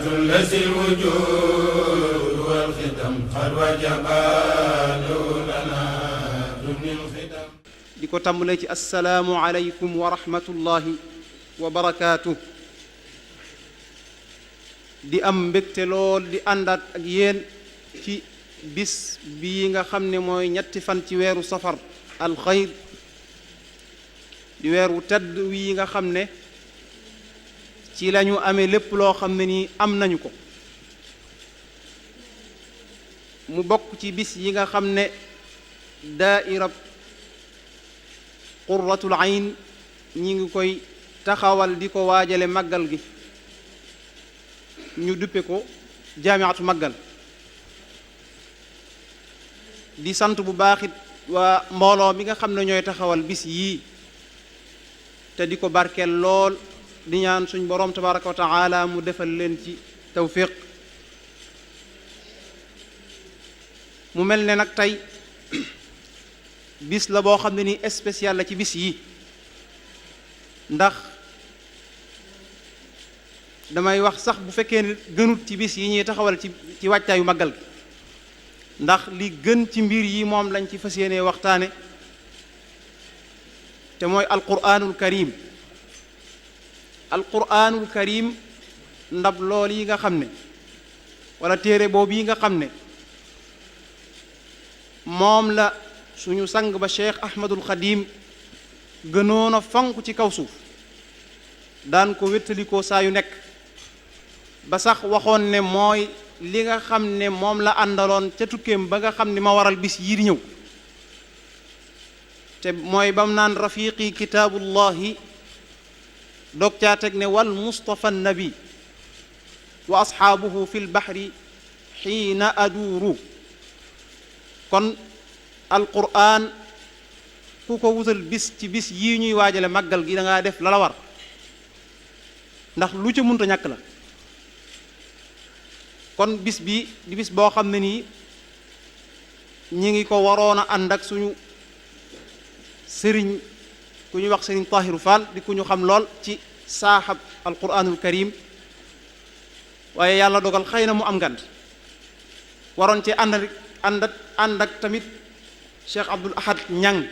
الذي الوجود والختم قد وجب لنا ضمن الختم di ko tàmbalee ci assalaamu aleykum wa rahmatullahi wa barakaatu. di am mbégte lool di àndaat ak yéen ci bis bii nga xam ne mooy ñetti fan ci weeru safar alxayr di weer wu tedd wii nga xam ne ci lañu amee lépp loo xam ne nii am nañu ko mu bokk ci bis yi nga xam ne daaira qurratul ayn ñi ngi koy taxawal di ko waajale màggal gi ñu duppe ko jaamiatu màggal di sant bu baaxit waa mbooloo mi nga xam ne ñooy taxawal bis yii te di ko barkeel lool di ñaan suñ boroom tabaraka wa taala mu defal leen ci tawfiq mu mel ne nag tey bis la boo xam ne ni spécial la ci bis yi ndax damay wax sax bu fekkee ne gënut ci bis yi ñuy taxawal ci wàccaayu màggal gi ndax li gën ci mbir yi moom lañ ci fas yéenee waxtaane te mooy alquraanul karim alquraanul karim ndab lool yi nga xam ne wala téere boobu yi nga xam ne moom la suñu sang ba cheikh ahmadul xadim gënoon a fonk ci kaw suuf daan ko wéttalikoo saa yu nekk ba sax waxoon ne mooy li nga xam ne moom la àndaloon ca tukkeem ba nga xam ne ma waral bis yii di ñëw te mooy bam naan rafiqi kitaabullahi doog caa teg ne wal mustafa nabi wa asxaabuhu fi lbaxri xiina aduuru kon alquran ku ko wutal bis ci bis yii ñuy waajale màggal gi da ngaa def la la war ndax lu ca munta ñàkk la kon bis bi di bis boo xam ne nii ñi ngi ko waroon a ànd ak suñu sëriñ ku ñuy wax sëriñ Tahiru Fall di ku ñu xam lool ci saaxab alquranul karim waaye yàlla dogal xëy na mu am ngant waroon ci ànd ak tamit Cheikh Abdul Ahad Ñang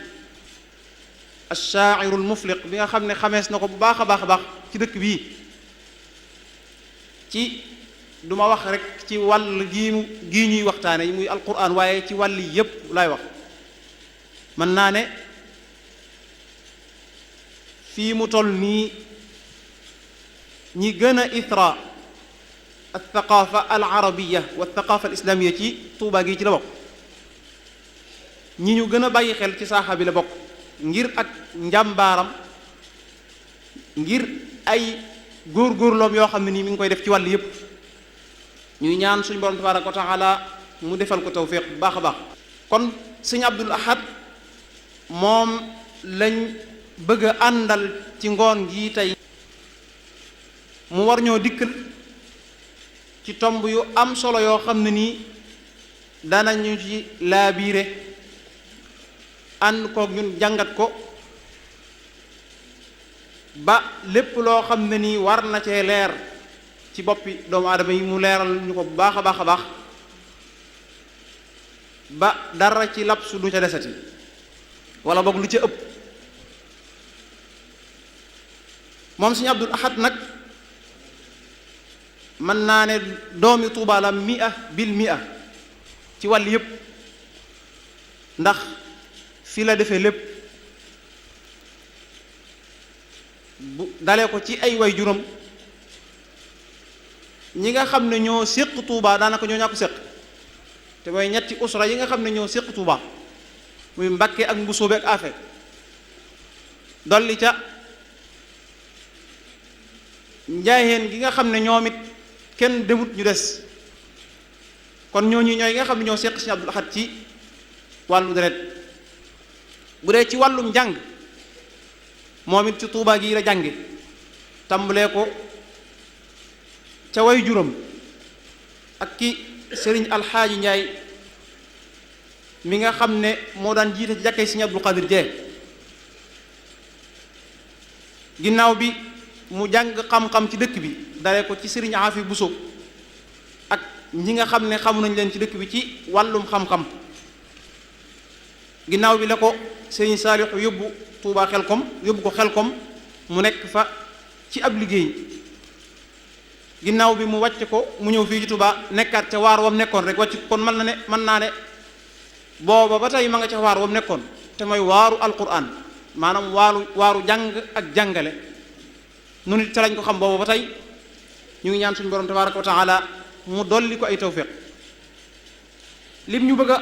ash-sha'irul mufliq bi nga xam ne xamees na ko bu baax a baax a baax ci dëkk bii ci duma wax rek ci wàll gii ñuy waxtaane muy alquran waaye ci wàll yépp lay wax mën naa ne fii mu toll nii ñi gën a ithra al thaqafa al arabiya wa thaqafa al islamiya ci Tuubaa gi ci la bokk ñi ñu gën a bàyyi xel ci saaxa bi la bokk ngir ak njàmbaaram ngir ay góorgóorloom yoo xam ne nii mi ngi koy def ci wàll yépp ñuy ñaan suñu borom tabaraka wa taala mu defal ko tawfiq bu baax a baax kon sëñ Abdul Ahad moom lañ bëgg a àndal ci ngoon gi tey mu war ñoo dikkal ci tomb yu am solo yoo xam ne nii danañu ci laabiire ànd kook ñun jàngat ko ba lépp loo xam ne nii war na cee leer ci boppi doomu aadama yi mu leeral ñu ko bu baax a baax a baax ba dara ci lapsu du ca desati wala boog lu ca ëpp moom Sëriñ Abdul Ahad nag mën naa ne doomi Tuuba la bil mia ci wàll yépp ndax fi la defee lépp bu dalee ko ci ay way juróom ñi nga xam ne ñoo séq Tuuba daanaka ñoo ñàkk séq te mooy ñetti usra yi nga xam ne ñoo séq Tuuba muy Mbakke ak Mbusoobe ak Afe dolli ca njaayeen gi nga xam ne ñoom it kenn demut ñu des kon ñooñu ñooy nga xam ne ñoo séq Sëriñ Abdul Ahad ci wàllu deret bu dee ci wàllum njàng moom it ci Tuuba gi la jànge tàmbalee ko ca way juróom ak ki sëriñ alxaaji Njaay mi nga xam ne moo daan jiite ci jàkkee Sëriñ Abdul Qadir Jee ginnaaw bi mu jàng xam-xam ci dëkk bi dale ko ci sëriñ Aafi Buso ñi nga xam ne xamu nañ leen ci dëkk bi ci wàllum xam-xam. ginnaaw bi la ko sëriñ Saalixu yóbbu Tuubaa Xelkom yóbbu ko Xelkom mu nekk fa ci ab liggéey ginnaaw bi mu wàcc ko mu ñëw fii ci Tuubaa nekkaat ca waar wam nekkoon rek wàcc kon mën naa ne booba ba tey ma nga ca waar wam nekkoon te mooy waaru alquran maanaam waaru jàng ak jàngale nu nit ca lañ ko xam booba ba tey ñu ngi ñaan suñu borom tabaaraka wa taala mu dolli ko ay tawfiq lim ñu bëgg a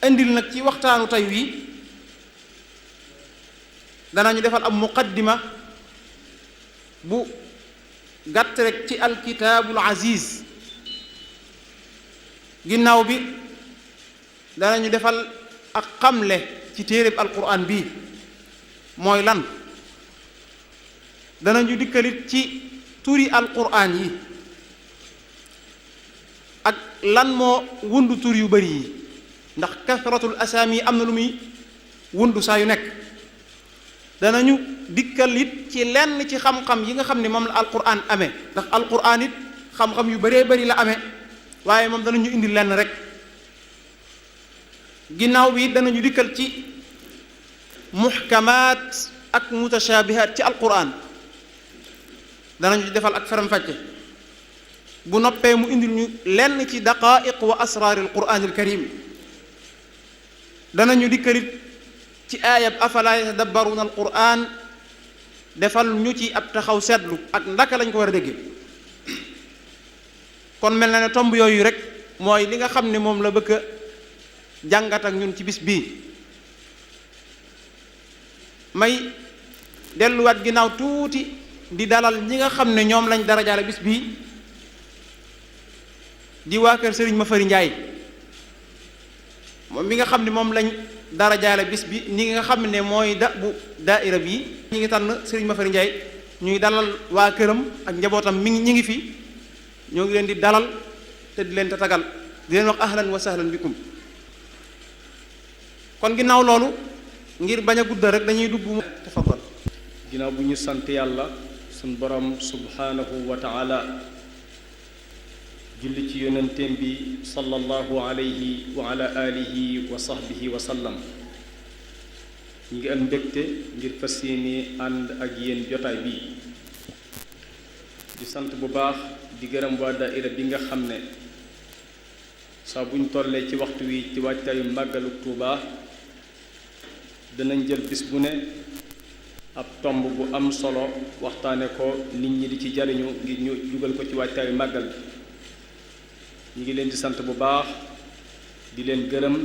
indil nag ci waxtaanu tey wii danañu defal ab muqaddima bu gàtt rek ci alkitaabul aziz ginnaaw bi danañu defal ak xamle ci téereb alquran bii mooy lan danañu dikkalit ci turi alquran yi ak lan moo wundu tur yu bari yi ndax kasratul asaami am na lu muy wundu saa yu nekk danañu dikkal it ci lenn ci xam-xam yi nga xam ne moom la alquran amee ndax alquran it xam-xam yu baree bari la amee waaye moom danañu indi lenn rek ginnaaw bi danañu dikkal ci muhkamaat ak mutashaabihaat ci alquran danañu defal ak faram-fàcce bu noppee mu indil ñu lenn ci daqaa'iq wa asraar alquran alkarim danañu dikkalit ci aayab afalaa yatadabbaruuna alquran defal ñu ci ab taxaw seetlu ak ndaka lañ ko war a déggee kon mel na ne tomb yooyu rek mooy li nga xam ne moom la bëgg a jàngat ak ñun ci bis bii may delluwaat ginnaaw tuuti di dalal ñi nga xam ne ñoom lañ darajaale bis bii di waa kër Sëriñ Mafari Njaay moom mi nga xam ne moom lañ darajaale bis bi ñi nga xam ne mooy bu daaira bi ñi ngi tànn Sëriñ Mafari Njaay ñuy dalal waa këram ak njabootam ñi ngi fi ñoo ngi leen di dalal te di leen tatagal di leen wax ahlan wa sahlan bikum kon ginnaaw loolu ngir bañ a guddal rek dañuy dugg tafaddal ginnaaw bu ñu sant yàlla suñ borom subhanahu wa taala julli ci yonenteem bi sallallahu alayhi wa ala alihi wa sahbihi wa sallam ñi ngi am mbégte ngir fas yéene ànd ak yéen jotaay bii di sant bu baax di gërëm waa daaira bi nga xam ne saa buñ tollee ci waxtu wi ci waajtaayu màggalu Tuubaa danañ jël bis bu ne ab tomb bu am solo waxtaane ko nit ñi di ci jariñu ngir ñu jugal ko ci waajtaayu màggal bi ñu ngi leen di sant bu baax di leen gërëm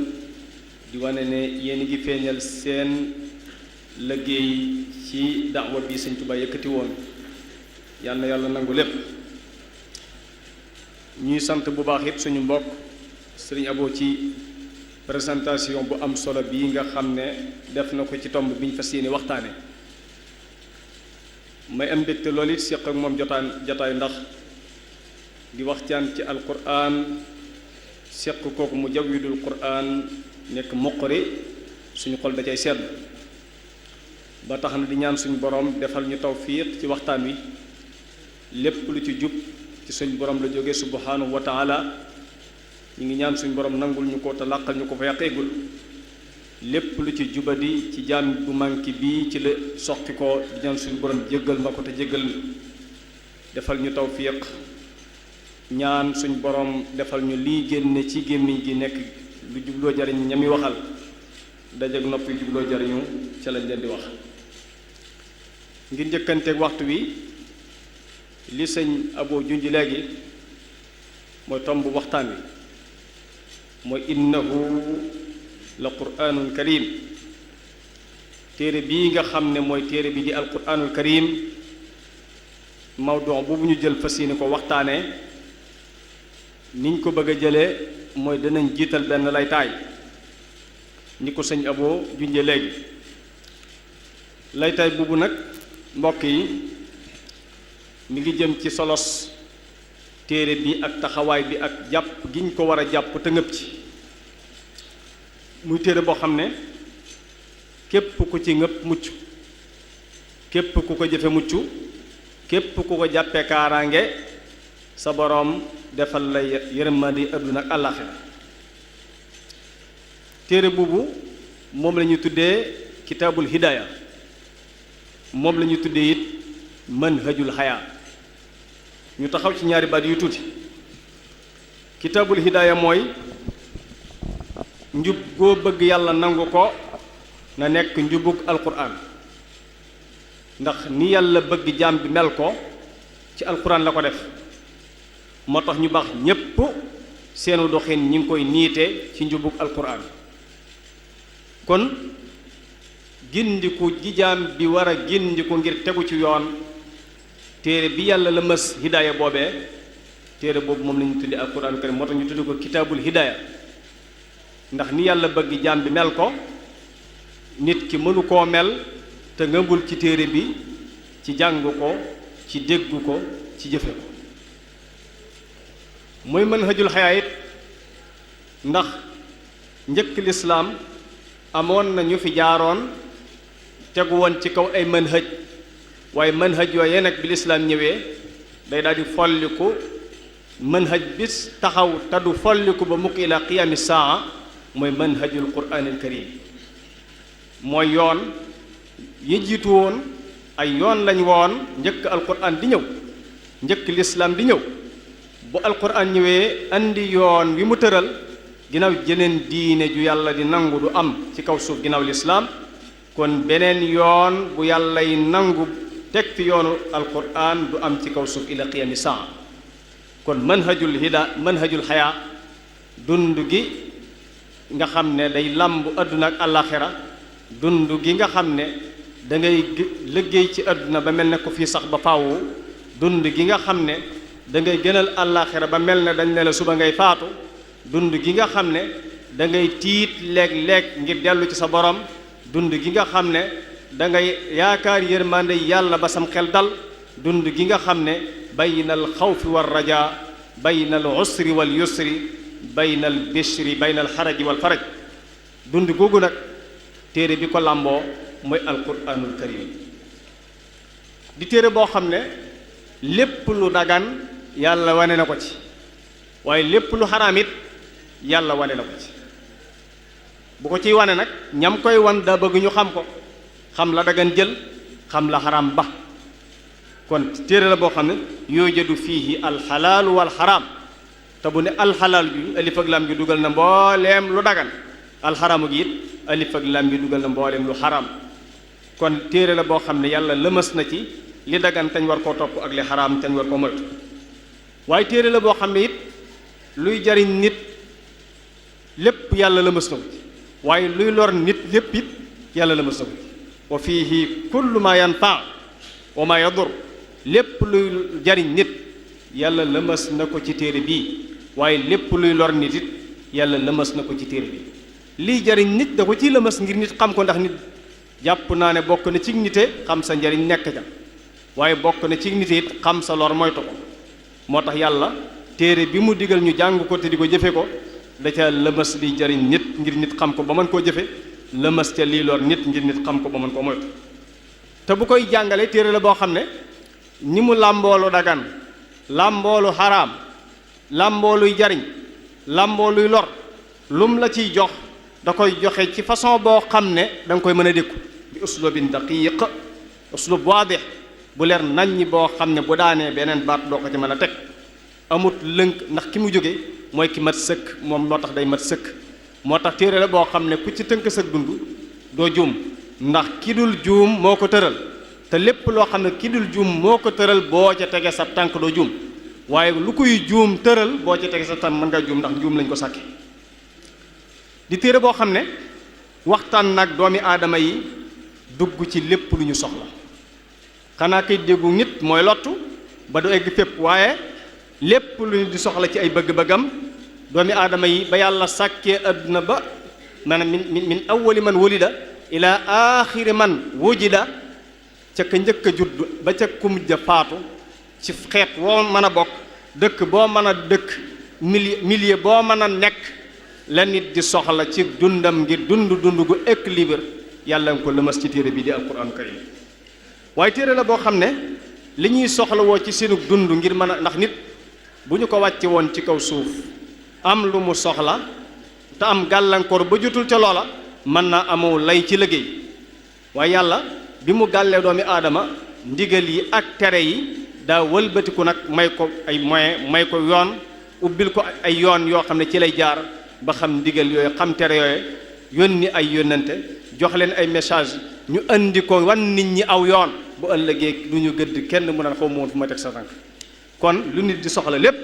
di wane ne yéen ngi feeñal seen liggéey ci daawa bi Sëñ Tuubaa yëkkati woon yal na yàlla nangu lépp ñuy sant bu baax it suñu mbokk Sëriñ Abo ci présentation bu am solo bii nga xam ne def na ko ci tomb bi ñu fas yéene waxtaane may am mbégte loolu it séq ak moom jotaay ndax di waxtaan ci alquran séq kooku mu jawwidul quran nekk muqri suñu xol da cay sedd ba tax na di ñaan suñu borom defal ñu tawfiq ci waxtaan wi lépp lu ci jub ci suñu borom la jóge subhanahu wa taala ñu ngi ñaan suñu borom nangul ñu ko te làqal ñu ko fa yàqeegul lépp lu ci jubadi ci jaam bu manki bii ci la soqi ko di ñaan suñu borom jéggal ma ko te jéggal defal ñu tawfiq ñaan suñu borom defal ñu lii génne ci gémmiñ gi nekk lu jubloo jariñ ñami waxal dajeg noppi jubloo jariñu ca lañ leen di wax ngir njëkkanteeg waxtu wi li sëñ Abo junj léegi mooy tomb waxtaan wi mooy innahu la quraanul karim téere bii nga xam ne mooy téere bi di alquraanul karim mawdu boobu ñu jël fas yéene ko waxtaanee niñ ko bëgg a jëlee mooy danañ jiital benn laytaay ni ko sëñ Abo junje léegi laytaay boobu nag mbokk yi mi ngi jëm ci solos téere bi ak taxawaay bi ak jàpp gi ñu ko war a jàpp te ngëpp ci muy téere boo xam ne képp ku ci ngëpp mucc képp ku ko jëfe mucc képp ku ko jàppee kaaraange sa boroom defal la yërmande àdduna ak àllaaxira téere boobu moom la ñuy tuddee kitaabul hidaaya moom la ñuy tuddee it manhajul xayaa ñu taxaw ci ñaari baat yu tuuti kitaabul hidaaya mooy njub goo bëgg yàlla nangu ko na nekk njubug alquran ndax ni yàlla bëgg jaam bi mel ko ci alquran la ko def moo tax ñu baax ñépp seenu doxin ñi ngi koy niite ci njubug alquran kon gindiku gi jaam bi war a gindiku ngir tegu ci yoon téere bi yàlla la mës hidaaya boobee téere boobu moom la ñu tuddi alquran karim moo tax ñu tuddi ko kitaabul hidaaya ndax ni yàlla bëgg jaam bi mel ko nit ki mënu koo mel te ngëmbul ci téere bi ci jàng ko ci dégg ko ci jëfe ko mooy manhajul xayaa it ndax njëkk lislaam amoon na ñu fi jaaroon tegu woon ci kaw ay manhaj waaye manhaj yooyee nag bi lislaam ñëwee day daal di folliku manhaj bis taxaw te du folliku ba mukk ila qiyaami saa mooy manhajul quraanil karim mooy yoon yi jiitu woon ay yoon lañ woon njëkk alquran di ñëw njëkk lislaam di ñëw bu alquran ñëwee andi yoon wi mu tëral ginnaaw jeneen diine ju yàlla di nangu du am ci kaw suuf ginnaaw lislaam kon beneen yoon bu yàllay nangu teg fi yoonu alquran du am ci kaw suuf ila qiyaami saa kon manhajul xayaa dund gi nga xam ne day làmb àdduna ak àllaaxira dund gi nga xam ne da ngay liggéey ci àdduna ba mel ne ko fii sax ba faawu dund gi nga xam ne da ngay gënal àllaaxira ba mel ne dañ ne la suba ngay faatu dund gi nga xam ne da ngay tiit léeg-léeg ngir dellu ci sa borom dund gi nga xam ne da ngay yaakaar yërmande yàlla ba sam xel dal dund gi nga xam ne bayna al xawfi wal rajaa bayna al usri wal yusri bayna al bishri bayna al xaraji wal faraj dund googu nag téere bi ko làmboo mooy alquranul karim di téere boo xam ne lépp lu dagan yàlla wane na ko ci waaye lépp lu xaraam it yàlla wane na ko ci bu ko ciy wane nag ñam koy wan daa bëgg ñu xam ko xam la dagan jël xam la xaraam ba kon téere la boo xam ne yujadu fiihi alxalaalu wal xaraam te bu ne alxalaal bi alif ak lam gi dugal na mbooleem lu dagan alxaraamu gi it alif ak lam gi dugal na mbooleem lu xaraam kon téere la boo xam ne yàlla lëmas na ci li dagan tañ war koo topp ak li xaraam tañ war koo moytu waaye téere la boo xam ne it luy jariñ nit lépp yàlla lëmas na ko ci waaye luy lor nit lépp it yàlla lëmas na ko ci wa fiihi kullu ma yanfa wa ma yadur lépp luy jariñ nit yàlla lëmas na ko ci téere bii waaye lépp luy lor nit it yàlla lëmas na ko ci téere bi lii jariñ nit da ko ciy lëmas ngir nit xam ko ndax nit jàpp naa ne bokk na ci nite xam sa njariñ nekk ca waaye bokk na ci nite it xam sa lor moytu ko moo tax yàlla téere bi mu digal ñu jàng ko te di ko jëfe ko da ca lëmas liy jariñ nit ngir nit xam ko ba mën koo jëfe lëmas ca lii lor nit ngir nit xam ko ba mën koo moytu te bu koy jàngale téere la boo xam ne ni mu làmboolu dagan làmboolu xaraam làmbooluy jariñ làmbooluy lor lum la ciy jox da koy joxe ci façon boo xam ne da nga koy mën a dékku bi uslubin daqiq uslub waadix bu leer naññi boo xam ne bu daanee beneen baat doo ko ci mën a teg amut lënk ndax ki mu jóge mooy ki mat sëkk moom loo tax day mat sëkk moo tax téere la boo xam ne ku ci tënk sa dund doo juum ndax ki dul juum moo ko tëral te lépp loo xam ne ki dul juum moo ko tëral boo ca tege sa tànk doo juum waaye lu koy juum tëral boo ca tege sa tànk mën nga juum ndax juum lañ ko sàkke di téere boo xam ne waxtaan nag doomi aadama yi dugg ci lépp lu ñu soxla xanaa kay déggu nit mooy lottu ba du egg fépp waaye lépp lu ñu di soxla ci ay bëgg-bëggam doomi aadama yi ba yàlla sàkkee àdduna ba maanaam min awwali man wulida ila aaxiri man wujida ca ka njëkk a judd ba ca ku mujj a faatu ci xeet woo mën a bokk dëkk boo mën a dëkk milieu boo mën a nekk la nit di soxla ci dundam ngir dund gu équilibre yàlla nga ko lëmas ci téere bi di alquran karim waaye téere la boo xam ne li ñuy soxla woo ci seenu dund ngir mën a ndax nit bu ñu ko wàcce woon ci kaw suuf am lu mu soxla te am gàllankoor ba jotul ca loola mën naa amoo lay ci liggéey waaye yàlla bi mu gàllee doomi aadama ndigal yi ak tere yi daa wëlbatiku nag may ko ay moyen may ko yoon ubbil ko ay yoon yoo xam ne ci lay jaar ba xam ndigal yooyu xam tere yooyu yónni ay yónnante jox leen ay message ñu andi ko wan nit ñi aw yoon bu ëllëgee du ñu gëdd kenn mu naan xaw ma woon fu ma teg sa tànk kon lu nit di soxla lépp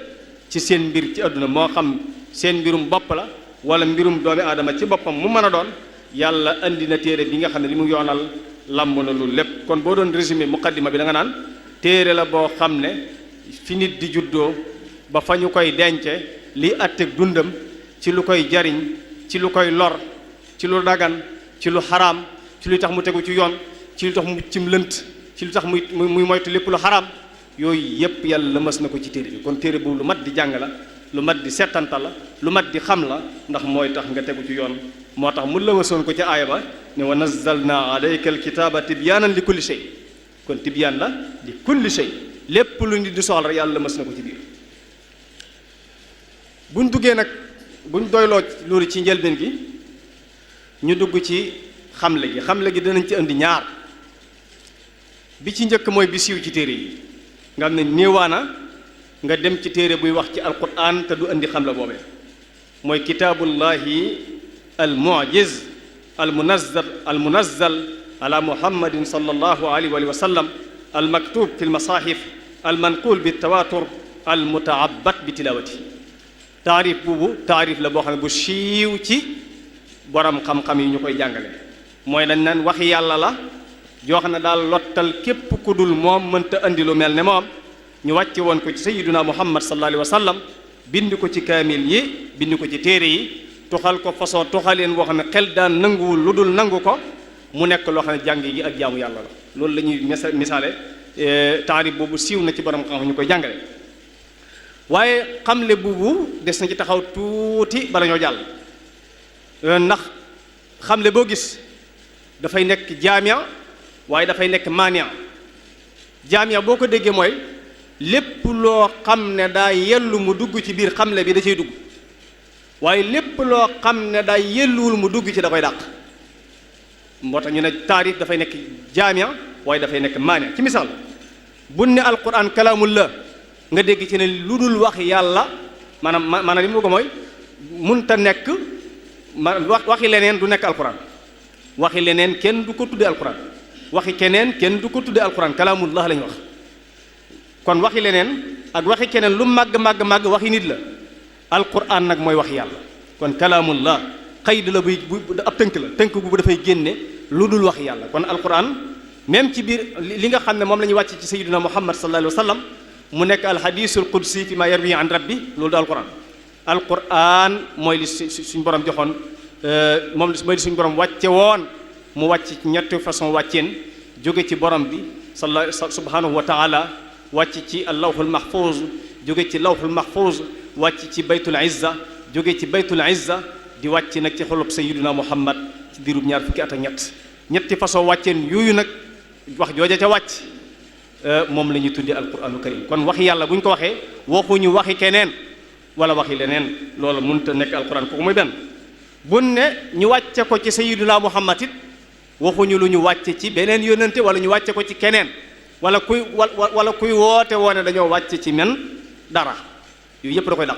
ci seen mbir ci àdduna moo xam seen mbirum bopp la wala mbirum doomi aadama ci boppam mu mën a doon yàlla andi na téere bi nga xam ne li mu yoonal lamb na lu lépp kon boo doon résumé muqaddima bi da nga naan téere la boo xam ne fi nit di juddoo ba fa ñu koy dence liy àtteeg dundam ci lu koy jariñ ci lu koy lor ci lu dagan ci lu xaraam ci lu tax mu tegu ci yoon ci lu tax mu cim lënt ci lu tax muy moytu lépp lu xaraam yooyu yépp yàlla mës na ko ci téere bi kon téere boobu lu mat di jàng la lu mat di settanta la lu mat di xam la ndax mooy tax nga tegu ci yoon moo tax mu lëwasoon ko ci aaya ba ne wa nazzalna alayka alkitaba tibyaanan li kulli shay kon tibyaan la li kulli shay lépp lu nit di soxla rek yàlla mës na ko ci biir buñ duggee nag buñ doyloo loolu ci njëlbeen gi ñu dugg ci xamle gi dinañ ci indi ñaar bi ci njëkk mooy bi siiw ci téere yi nga xam ne néewaana nga dem ci téere buy wax ci alquran te du indi xamle boobee mooy kitaabullahi almujiz almunazzal ala muhammadin sallallahu alayhi wa sallam almaktub fi lmasahif almanqul bi tawatur almutaabat bi tilawati taarif boobu taarif la boo xam ne bu siiw ci borom xam-xam yi ñu koy jàngale mooy dañ naan waxi yàlla la joo xam ne daal lottal képp ku dul moom mënta andi lu mel ne moom ñu wàcce woon ko ci sayyiduna muhammad sallallahu alayhi wa sallam bind ko ci kaamil yi bind ko ci téere yi tuxal ko façon tuxaleen boo xam ne xel daan nanguwul lu dul nangu ko mu nekk loo xam ne jàng gi ak jaamu yàlla la loolu la ñuy misaale taarif boobu siiw na ci borom xam ñu koy jàngale waaye xamle boobu des na ci taxaw tuuti bala ñoo jàll ndax xamle boo gis dafay nekk jaamia waaye dafay nekk maania jaamia boo ko déggee mooy lépp loo xam ne daa yellu mu dugg ci biir xamle bi da cay dugg waaye lépp loo xam ne daa yelluwul mu dugg ci da koy dàq moo tax ñu ne taarif dafay nekk jaamia waaye dafay nekk maania ci misaal bu ne alquran kalaamullah nga dégg ci ne lu dul wax yàlla maanaam li mu ko mooy munta nekk waxi leneen du nekk alquran waxi leneen kenn du ko tudde alquran waxi keneen kenn du ko tudde alquran kalaamullah lañu wax kon waxi leneen ak waxi keneen lu màgg waxi nit la alquran nag mooy wax yàlla kon kalaamullah xayd la buy ab tënk la tënk bu dafay génne lu dul wax yàlla kon alquran même ci biir li nga xam ne moom la ñuy wàcc ci sayyidina muhammad sallallahu alayhi wa sallam mu nekk alhadisul qudsi fi ma yarwi an rabbi loolu du alquran mooy li suñ borom joxoon moom mooy li suñ borom wàcce woon mu wàcc ci ñetti façon wàcceen jóge ci borom bi subhanahu wa taala wàcc ci allawhul mahfuz jóge ci lawhul mahfuz wàcc ci baytul izza jóge ci baytul izza di wàcc nag ci xolub sayyidina muhammad ci diirub ñaar fukki at ak ñetti façon wàcceen yooyu nag wax jooja ca wàcc moom la ñuy tuddee alquranu karim kon waxi yàlla bu ñu ko waxee waxuñu waxi keneen wala waxi leneen loolu mënut a nekk alquran kooku mooy benn bu ne ñu wàcce ko ci sayyidina muhammad it waxuñu lu ñu wàcce ci beneen yónnante wala ñu wàcce ko ci keneen wala kuy woote woone dañoo wàcce ci men dara yooyu yëpp da koy dàq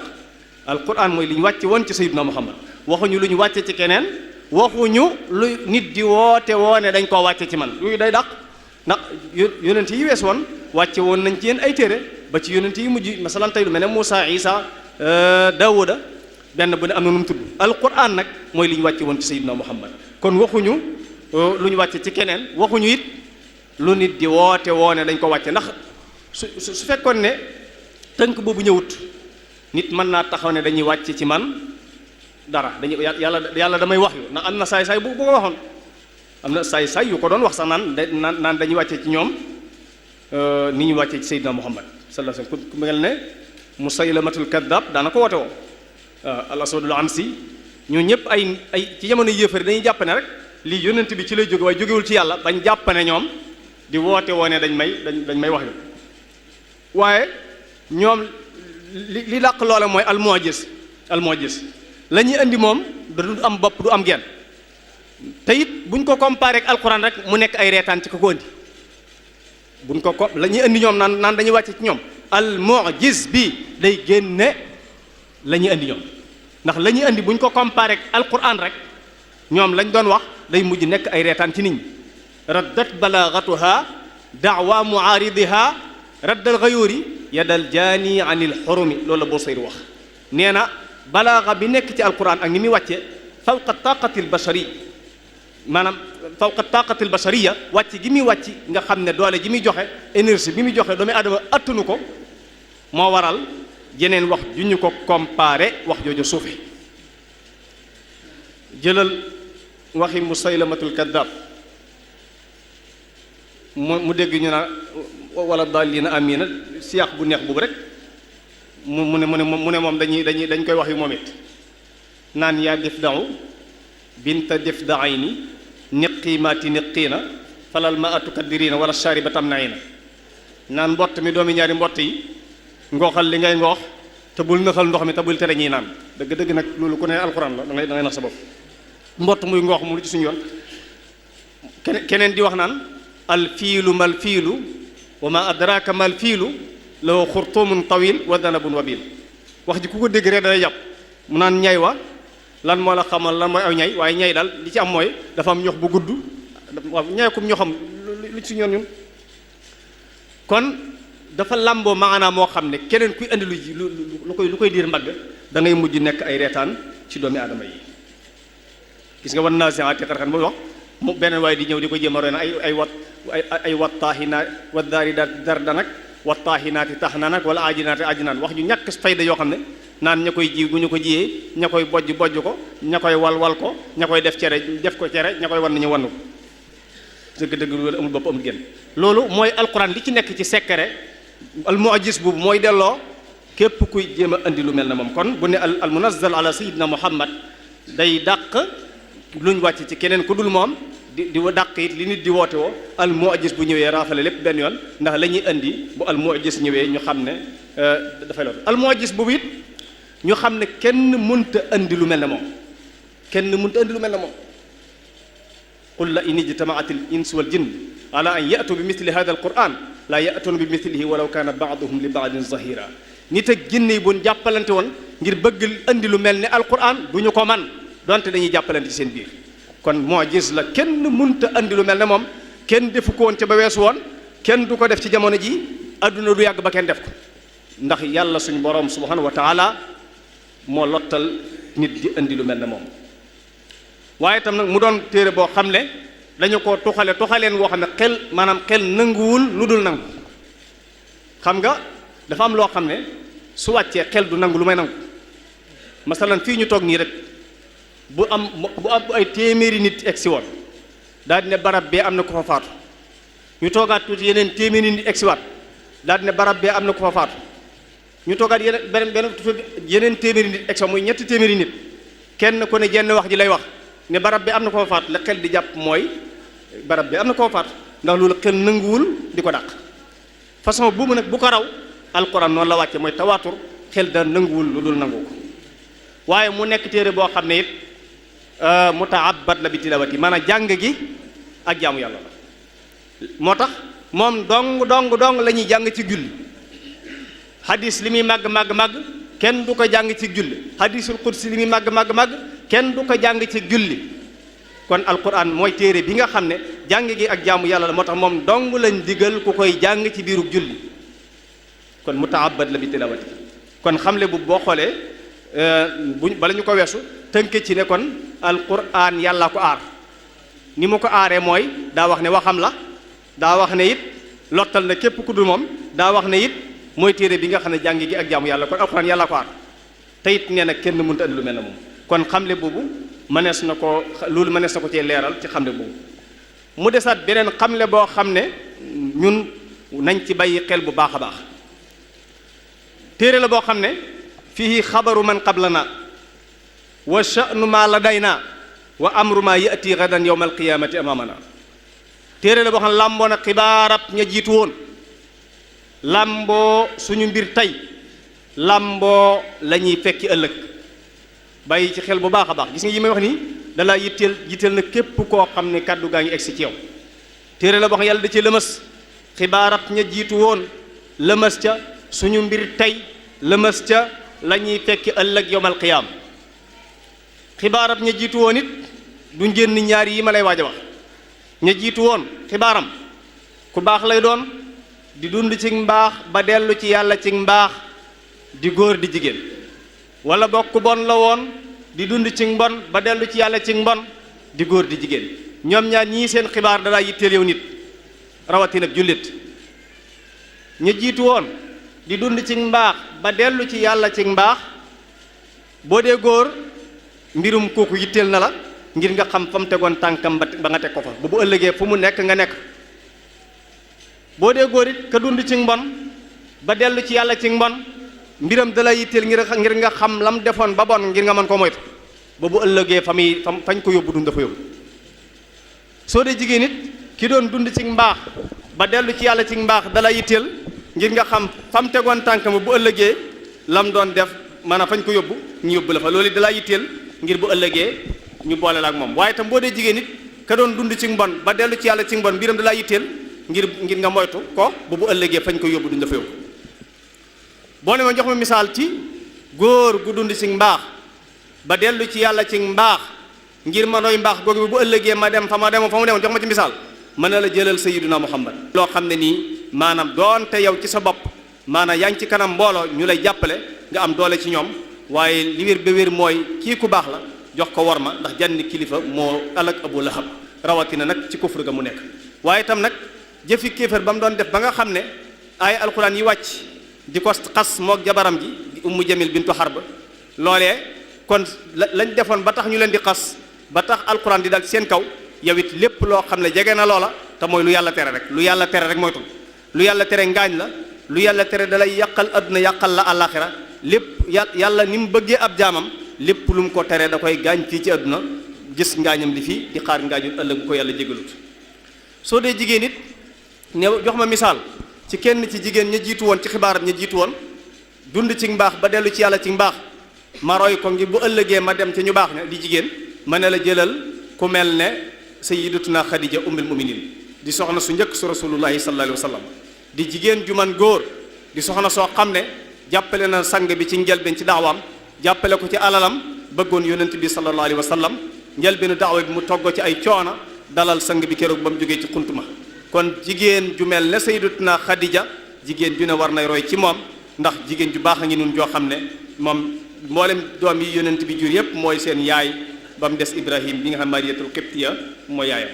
alquran mooy li ñu wàcce woon ci sayyidina muhammad waxuñu lu ñu wàcce ci keneen waxuñu lu nit di woote woone dañ koo wàcce ci man yooyu day dàq ndax yónnante yi wees woon wàcce woon nañ ci yéen ay téere ba ci yónnante yi mujj masalan tey lu mel ne Muusa Isa Daawuda benn bu ne am na nu mu tudd alquran nag mooy li ñu wàcce woon ci sayyidina muhammad kon waxuñu lu ñu wàcce ci keneen waxuñu it lu nit di woote woone dañ ko wàcce ndax su fekkoon ne tënk boobu ñëwut nit mën naa taxaw ne dañuy wàcce ci man dara dañuy yàlla damay wax yu ndax am na saay-saay bu ko waxoon am na saay-saay yu ko doon wax sax naan dañuy wàcce ci ñoom ni ñu wàcce ci sayyidina muhammad sallallahu alayhi wasallam ku mel ne musaylamatul kaddaab daana ko woote woo al aswadul ansi ñoo ñëpp ay ci jamono yéefari dañuy jàpp ne rek lii yonent bi ci lay jóge waaye jógewul ci yàlla bañ jàpp ne ñoom di woote woone dañ may wax yu waaye ñoom li dàq loola mooy al mu'jiz la ñuy indi moom du am bopp du am genn te it buñ ko comparé ak alquran rek mu nekk ay reetaan ci ko indi buñ ko la ñuy indi ñoom naan dañuy wàcce ci ñoom al mu'jiz bi day génne la ñuy indi ñoom ndax la ñuy indi buñ ko comparé ak alquran rek ñoom lañ doon wax day mujj nekk ay reetaan ci nit ñi raddat balaghatuha da'wa mu'aridiha raddal ghayuri yadal jaani anil xurumi loolu la Busayri wax nee na balaaxa bi nekk ci alquran ak ni muy wàcce fawqa taqatil bashari maanaam fawqa taqatil bashariya wàcc gi muy wàcc nga xam ne doole ji muy joxe énergie bi muy joxe doomu aadama attunu ko moo waral jeneen wax ju ñu ko comparé wax jooju suufe jëlal waxi Musaylamatul kaddaab mu dégg ñu naa wala daalliina amiina siyaax bu neex boobu rek mu ne moom dañ koy wax yu moom it naan yaa difda'u binta difda'ayni niqiimaati niqiina falal ma atukaddiriina wala shaariba tamnaina naan mbott mi doomi ñaari mbott yi ngooxal li ngay ngoox te bul nëxal ndox mi te bul tere ñiy naan dëgg nag loolu ku ne alxuraan la da ngay nax sa bopp mbott muy ngoox mu lu ci suñu yoon keneen di wax naan al fiilu mal fiilu wa ma adraka mal fiilu law xurtumun tawil wa danabun wabil wax ji ku ko dégg rek day jàpp mu naan ñay wa lan moo la xamal lan mooy aw ñay waaye ñay daal li ci am mooy dafa am ñox bu gudd waaw ñay kum ñoxam lu ci ñoon ñun kon dafa làmboo maanaam moo xam ne keneen kuy indi lu koy diir mbagg da ngay mujj nekk ay reetaan ci doomi aadama yi gis nga wan naasi'aati gharqan boobu wax mu beneen waaye di ñëw di ko jéem a roy na ay wattaahinaat wa daaridaat dardan nag wattaahinaati tahnan nag wala aajinaati ajnaan wax ñu ñàkk fayda yoo xam ne naan ña koy ji bu ñu ko jiyee ña koy bojj ko ña koy wal ko ña koy def ko cere ña koy wan nañu wann ko dëgg-dëgg loolu amul bopp amul génn loolu mooy alquran li ci nekk ci secret al mu'jiz boobu mooy delloo képp kuy jéem a indi lu mel ne moom kon bu ne al munazzal ala sayyidina muhammad day dàq luñ wàcc ci keneen ku dul moom di dàq it li nit di woote woo al mu'jiz bu ñëwee raafale lépp benn yoon ndax la ñuy indi bu al mu'jiz ñëwee ñu xam ne dafay loolu al mu'jiz boobu it ñu xam ne kenn mënta indi lu mel ne moom kenn mënta indi lu mel ne moom qul la in ijtama'at al insu wal jinn ala an ya'tu bi mithli hadha al quran la ya'tuna bi mithlihi walaw kana ba'duhum li ba'din zahira nit ak jinne yi buñ jàppalante woon ngir bëgg indi lu mel ne alquran du ñu ko man donte dañuy jàppalante ci seen biir kon mu'jiz la kenn mënta andi lu mel ne moom kenn defu ko woon ca ba weesu woon kenn du ko def ci jamono ji adduna du yàgg ba kenn def ko ndax yàlla suñu borom subhanahu wa taala moo lottal nit di andi lu mel ne moom waaye itam nag mu doon téere boo xam ne dañu ko tuxaleen woo xam ne xel nanguwul lu dul nangu xam nga dafa am loo xam ne su wàccee xel du nangu lu may nangu masalan fii ñu toog nii rek bu am ay téeméeri nit egsi woon daal di ne barab bee am na ko fa faatu ñu toogaat tuuti yeneen téeméeri nit egsi waat daal di ne barab bee am na ko fa faatu ñu toogaat yeneen téeméeri nit egsi muy ñetti téeméeri nit kenn ku ne jenn wax ji lay wax ne barab bi am na ko fa faatu la xel di jàpp mooy barab bi am na ko fa faatu ndax loolu xel nanguwul di ko dàq façon boobu nag bu ko raw alquran noonu la wàcce mooy tawaatur xel da nanguwul lu dul nangu ko waaye mu nekk téere boo xam ne it muta'abbad la bi tilawati maanaam jàng gi ak jaamu yàlla la moo tax moom dong la ñuy jàng ci julli hadis li muy màgg kenn du ko jàng ci julli hadisul qudsi li muy màgg kenn du ko jàng ci julli kon alquran mooy téere bi nga xam ne jàng gi ak jaamu yàlla la moo tax moom dong lañ digal ku koy jàng ci biirub julli kon muta'abbad la bi tilawati kon xamle bu boo xoolee bala ñu ko weesu tënk ci ne kon alquran yàlla ko aar ni mu ko aaree mooy daa wax ne waxam la daa wax ne it lottal na képp ku dul moom daa wax ne it mooy téere bi nga xam ne jàng gi ak jaamu yàlla kon alquran yàlla ko aar te it nee na kenn mënut a andi lu mel ne moom kon xamle boobu mënees na ko cee leeral ci xamle boobu mu desaat beneen xamle boo xam ne ñun nañ ci bàyyi xel bu baax a baax téere la boo xam ne fihi xabaru man qablana wa sha'nu ma ladayna wa amru ma ya'ti gadan yawma alqiyamati amamana téere la boo xam ne làmboo na xibaarab ña jiitu woon làmboo suñu mbir tey làmboo la ñuy fekki ëllëg. bàyyi ci xel bu baax a baax gis nga yi may wax nii dalaa yitteel na képp koo xam ne kàddu gaa ngi egsi ci yow. téere la boo xam yàlla da ci lëmas xibaarab ña jiitu woon, lëmas ca suñu mbir tey, lëmas ca la ñuy fekki ëllëg yowmal qiyaam. xibaarab ña jiitu woon it du génn ñaar yi ma lay waaj a wax. ña jiitu woon xibaaram ku baax lay doon, di dund ci mbaax ba dellu ci yàlla ci mbaax, di góor di jigéen. wala bokk ku bon la woon, di dund ci mbon ba dellu ci yàlla ci mbon, di góor di jigéen. ñoom ñaar ñii seen xibaar dalaa yitteel yow nit rawatina ab jullit. ña jiitu woon di dund ci mbaax ba dellu ci yàlla ci mbaax, boo dee góor mbirum kooku yitteel na la ngir nga xam fa mu tegoon tànkam ba nga teg ko fa bu ëllëgee fu mu nekk nga nekk. boo dee góor it ka dund ci mbon ba dellu ci yàlla ci mbon, mbiram dalay yitteel ngir nga xam lam defoon ba bon ngir nga mën ko moytu ba bu ëllëgee fañ ko yóbbu dund dafa yóbbu. soo dee jigéen it ki doon dund ci mbaax ba dellu ci yàlla ci mbaax dalay yitteel ngir nga xam fam tegoon tànkam bu ëllëgee lam doon def maanaam fañ ko yóbbu ñu yóbbu la fa. loolu dalay yitteel ngir bu ëllëgee ñu boole la ak moom. waaye tam boo dee jigéen it ka doon dund ci mbon ba dellu ci yàlla ci mbon, mbiram dalay yitteel ngir nga moytu ko bu ëllëgee fañ ko yóbbu duñ la fa yóbbu. boo ne ma jox ma misaal ci góor gu dund ci mbaax ba dellu ci yàlla ci mbaax ngir ma roy mbaax googu bu ëllëgee ma dem fa mu demoon jox ma ci misaal, mën na la jëlal sayyiduna Muhammad. loo xam ne nii maanaam doonte yow ci sa bopp maanaam yaa ngi ci kanam mbooloo ñu lay jàppale nga am doole ci ñoom, waaye li wér ba wér mooy kii ku baax la jox ko war ma ndax janni kilifa moo alak Abu Lahab rawatina nag ci kufur ga mu nekk. waaye itam nag jëfi kéefër ba mu doon def ba nga xam ne ay alquran yi wàcc di ko xas moog jabaram ji di Ummu Jamil bintu Harb, loolee kon lañ defoon ba tax ñu leen di xas ba tax alquran di dal ci seen kaw, yow it lépp loo xam ne jege na loola te mooy lu yàlla tere rek. lu yàlla tere rek moytul. lu yàlla tere ngaañ la, lu yàlla tere dalay yàqal adduna yàqal la àllaaxira. lépp yàlla ni mu bëggee ab jaamam lépp lu mu ko tere da koy gaañ fii ci adduna, gis ngaañam li fii di xaar ngaañu ëllëg bu ko yàlla jégalut. soo dee jigéen it ne jox ma misaal ci kenn ci jigéen ña jiitu woon ci xibaaram ña jiitu woon dund ci mbaax ba dellu ci yàlla ci mbaax, ma roy ko ngir bu ëllëgee ma dem ci ñu baax ña di jigéen, ma ne la jëlal ku mel ne sayyidatuna Xadija ummul muminin di soxna su njëkk su rasulullahi sallallahu alayhi wa sallam, di jigéen ju man góor, di soxna soo xam ne jàppale na sang bi ci njëlbeen ci daawaam, jàppale ko ci alalam, bëggoon yonent bi sallallahu alayhi wa sallam. njëlbeenu daawa bi mu togg ci ay coona dalal sang bi keroog ba mu jógee ci xuntuma. kon jigéen ju mel ne sayyidatuna Xadija jigéen ju ne war nay roy ci moom, ndax jigéen ju baax a ngi nun joo xam ne moom mboolem doom yi yonent bi jur yépp mooy seen yaay ba mu des Ibrahim bi nga xam Mariyatul Qibtiya mooy yaayam.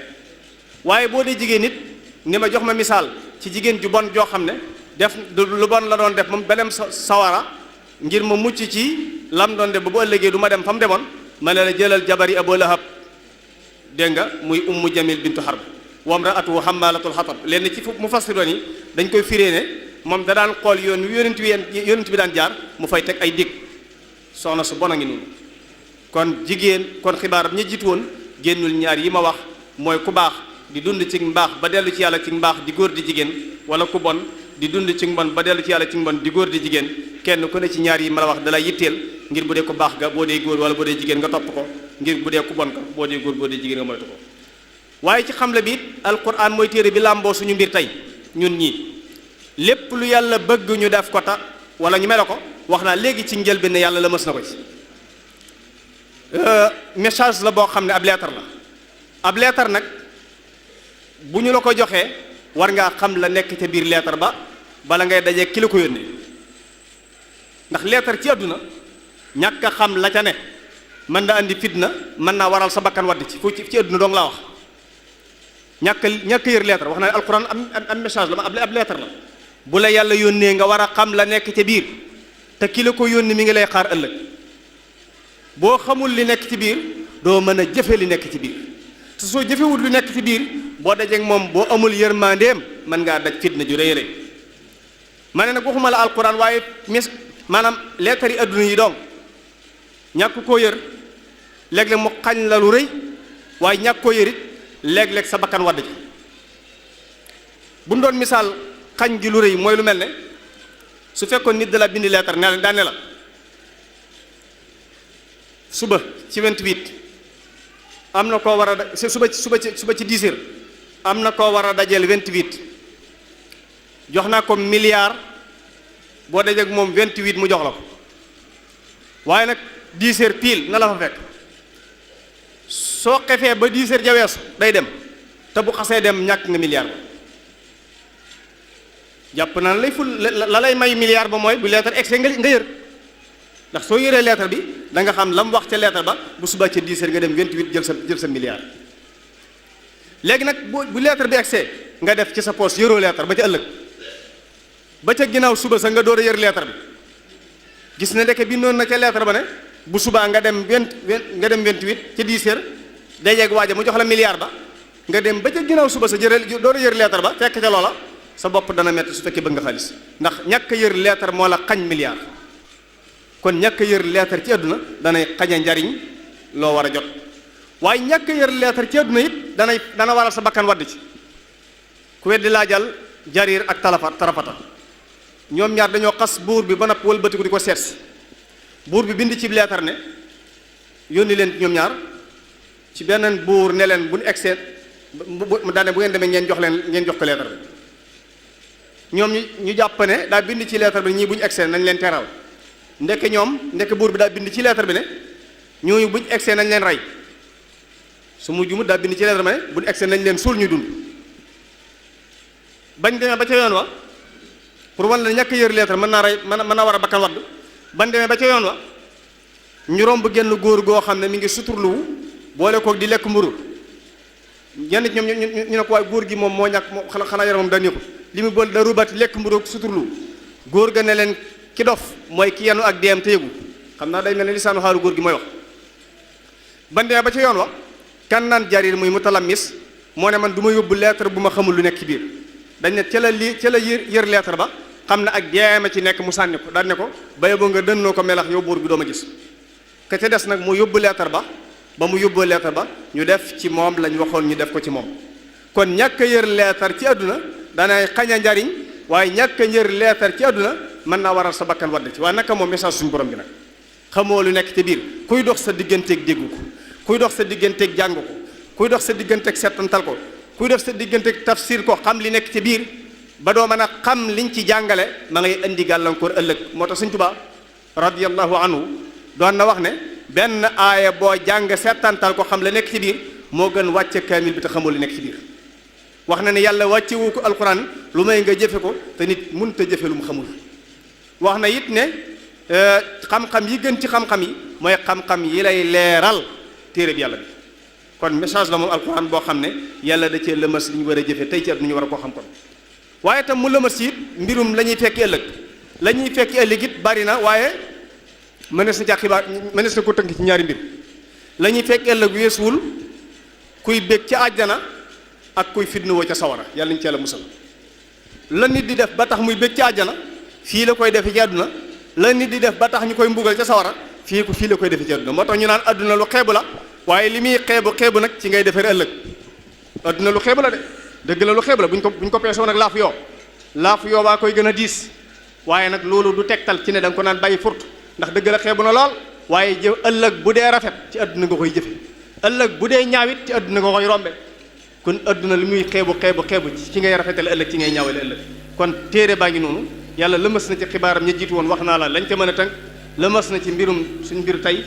waaye boo dee jigéen nit ni ma jox ma misaal ci jigéen ju bon joo xam ne def lu bon la doon def moom ba dem sawara ngir ma mucc ci lam doon def ba bu ëllëgee du ma dem fa mu demoon, ma ne la jëlal jabari Abu Lahab dégg nga muy Ummu Jamil bintu Harb wa imraatuhu hammalatul hatab. lenn ci mufassiroon yi dañ koy firee ne moom da daan xool yoon wi yonent bi daan jaar mu fay teg ay dig. soxna su bon a ngi noonu. kon jigéen kon xibaaram ña jiitu woon génnul ñaar yi ma wax, mooy ku baax di dund ci mbaax ba dellu ci yàlla ci mbaax di góor di jigéen, wala ku bon di dund ci mbon ba dellu ci yàlla ci mbon di góor di jigéen. kenn ku ne ci ñaar yi ma la wax dalay yitteel ngir bu dee ku baax ga boo dee góor wala boo dee jigéen nga topp ko, ngir bu dee ku bon ga boo dee góor boo dee jigéen nga moytu ko. waaye ci xamle bi it alquran mooy téere bi làmboo suñu mbir tey ñun ñii lépp lu yàlla bëgg ñu def ko ta wala ñu melo ko, wax naa léegi ci njëlbéen ne yàlla la mës na ko ci. message la boo xam ne ab leetar la. ab leetar nag bu ñu la ko joxee war ngaa xam la nekk ca biir leetar ba bala ngay dajee ki la ko yónnee, ndax leetar ci àdduna ñàkk a xam la ca ne mën na andi fitna, mën naa waral sa bakkan wadd ci fu ci àdduna dong laa wax. ñàkk yër leetar wax na alquran am message la ab leetar la bu la yàlla yónnee nga war a xam la nekk ca biir, te ki la ko yónni mi ngi lay xaar ëllëg. boo xamul li nekk ci biir doo mën a jëfe li nekk ci biir, te soo jëfewul lu nekk ci biir boo dajeek moom boo amul yërmandeem mën ngaa daj fitna ju rëy rëy. ma ne nag waxuma la alquran waaye maanaam leetar yi adduna yi dong ñàkk koo yër léeg-léeg mu xañ la lu rëy, waaye ñàkk koo yërit léeg-léeg sa bakkan wadd ci. bu mu doon misaal xañ gi lu rëy mooy lu mel ne su fekkoon nit da la bindi leetar ne daane la suba ci 28 am na koo war a suba ci 10 heures am na koo war a dajeel 28 jox naa ko milliard boo dajeeg moom 28 mu jox la ko waaye nag 10 heures pile na la fa fekk soo xefee ba 10 heures ja weesu day dem te bu xasee dem ñàkk nga milliard ba jàpp naa lay ful la lay may milliard ba mooy bu leetar eggsee nga yër ndax soo yëree leetar bi da nga xam la mu wax ca leetar ba bu subaa ca 10 heures nga dem 28 jël sa milliard léegi nag bu leetar bi eggsee nga def ci sa poche yëroo leetar ba ca ëllëg ba ca ginnaaw suba sa nga door a yër leetar bi gis ne ndeke bindoon na ca leetar ba ne bu subaa nga dem 28 ca 10 heures day yeeg waaja mu jox la milliard ba nga dem ba ca ginnaaw suba sa door a yër leetar ba fekk ca loola sa bopp dana metti su fekkee bëgg nga xaalis ndax ñàkk a yër leetar moo la xañ milliard kon ñàkk a yër leetar ci àdduna danay xañe njariñ loo war a jot waaye ñàkk a yër leetar ci àdduna it dana waral sa bakkan wadd ci ku weddi laajal Jarir ak Tarafata ñoom ñaar dañoo xas buur bi ba napp wëlbatiku di ko seet si buur bi bind ci leetar ne yónni leen ñoom ñaar ci beneen buur ne leen bu ñu egsee daane bu ngeen demee ngeen jox ko leetar bi ñoom ñu jàpp ne daa bind ci leetar bi ñii bu ñu egsee nañ leen teral ndeke buur bi daa bind ci leetar bi ne ñooñu bu ñu egsee nañ leen rey su mu jumut daa bind ci leetar bi ne bu ñu egsee nañ leen suul ñu dund bañ demee ba ca yoon wa pour wan la ñàkk yër leetar mën naa war a bakkan wadd bañ demee ba ca yoon wa ñu romb genn góor goo xam ne mi ngi suturluwu boole koog di lekk mburu ñenn ñoom ñu ne ko waaye góor gi moom moo ñàkk moo xanaa yaramam dañu ko li mu boole da rubaati lekk mburu suturluwu góor ga ne leen ki dof mooy ki yenu ak deem te yëgu xam naa day mel ne lisaanu xaalu góor gi mooy wax bañ demee ba ca yoon wa kan naan Jarir muy Mutalammis moo ne man du ma yóbbu lettre bu ma xamul lu nekk ci biir dañ ne ca la yër lettre ba xam ne ak deema ci nekk mu sànni ko daan ne ko baye boo nga dënnoo ko melax yow buur bi doo ma gis ka ca des nag mu yóbbu lettre ba mu yóbboo lettre ba ñu def ci moom lañ waxoon ñu def ko ci moom kon ñàkk a yër lettre ci àdduna danay xañ a njariñ waaye ñàkk a yër lettre ci àdduna mën naa waral sa bakkan wadd ci waaye naka moom message suñu borom bi nag xamoo lu nekk ci biir kuy dox sa digganteeg déggu ko kuy dox sa digganteeg jàng ko kuy dox sa digganteeg settantal ko kuy def sa digganteeg tafsir ko xam li nekk ci biir ba doo mën a xam liñ ci jàngale ma ngay indi gàllankoor ëllëg moo tax Sëñ Tuubaa radiyallahu anhu doon na wax ne benn aaya boo jàng settantal ko xam la nekk ci biir moo gën wàcce kaamil bi te xamoo li nekk ci biir wax na ne yàlla wàccewu ko alquran lu may nga jëfe ko te nit mënut a jëfe lu mu xamul wax na it ne xam-xam yi gën ci xam-xam yi mooy xam-xam yi lay leeral téere bi yàlla bi kon message la moom alquran boo xam ne yàlla da cee lëmas li ñu war a jëfe tey ci àdduna ñu war a koo xam kon waaye tam mu lëmas it mbirum la ñuy fekki ëllëg la ñuy fekki ëllëg it bari na waaye mënees na xibaar mënees na ko tënk ci ñaari mbir la ñuy fekki ëllëg weesuwul kuy bég ca àjjana ak kuy fitnawoo ca sawara yàlla ñu ci yàlla musal la nit di def ba tax muy bég ca àjjana fii la koy defe ci àdduna la nit di def ba tax ñu koy mbugal ca sawara fii la koy defe ci àdduna moo tax ñu naan àdduna lu xeebu la waaye li muy xeebu nag ci ngay defee ëllëg àdduna lu xeebu la de dëgg la lu xeebu la bu ñu ko peesoo nag laafu yoo baa koy gën a diis waaye nag loolu du tegtal ci ne da nga ko naan bàyyi furt ndax dëgg la xeebu na lool waaye jëf ëllëg bu dee rafet ci àdduna nga koy jëfe ëllëg bu dee ñaawit ci àdduna nga koy rombe kon àdduna li muy xeebu ci ngay rafetal ëllëg ci ngay ñaawale ëllëg kon téere baa ngi noonu yàlla lëmas na ci xibaaram ña jiitu woon wax naa la lañ ca mën a tënk lëmas na ci suñ mbir tey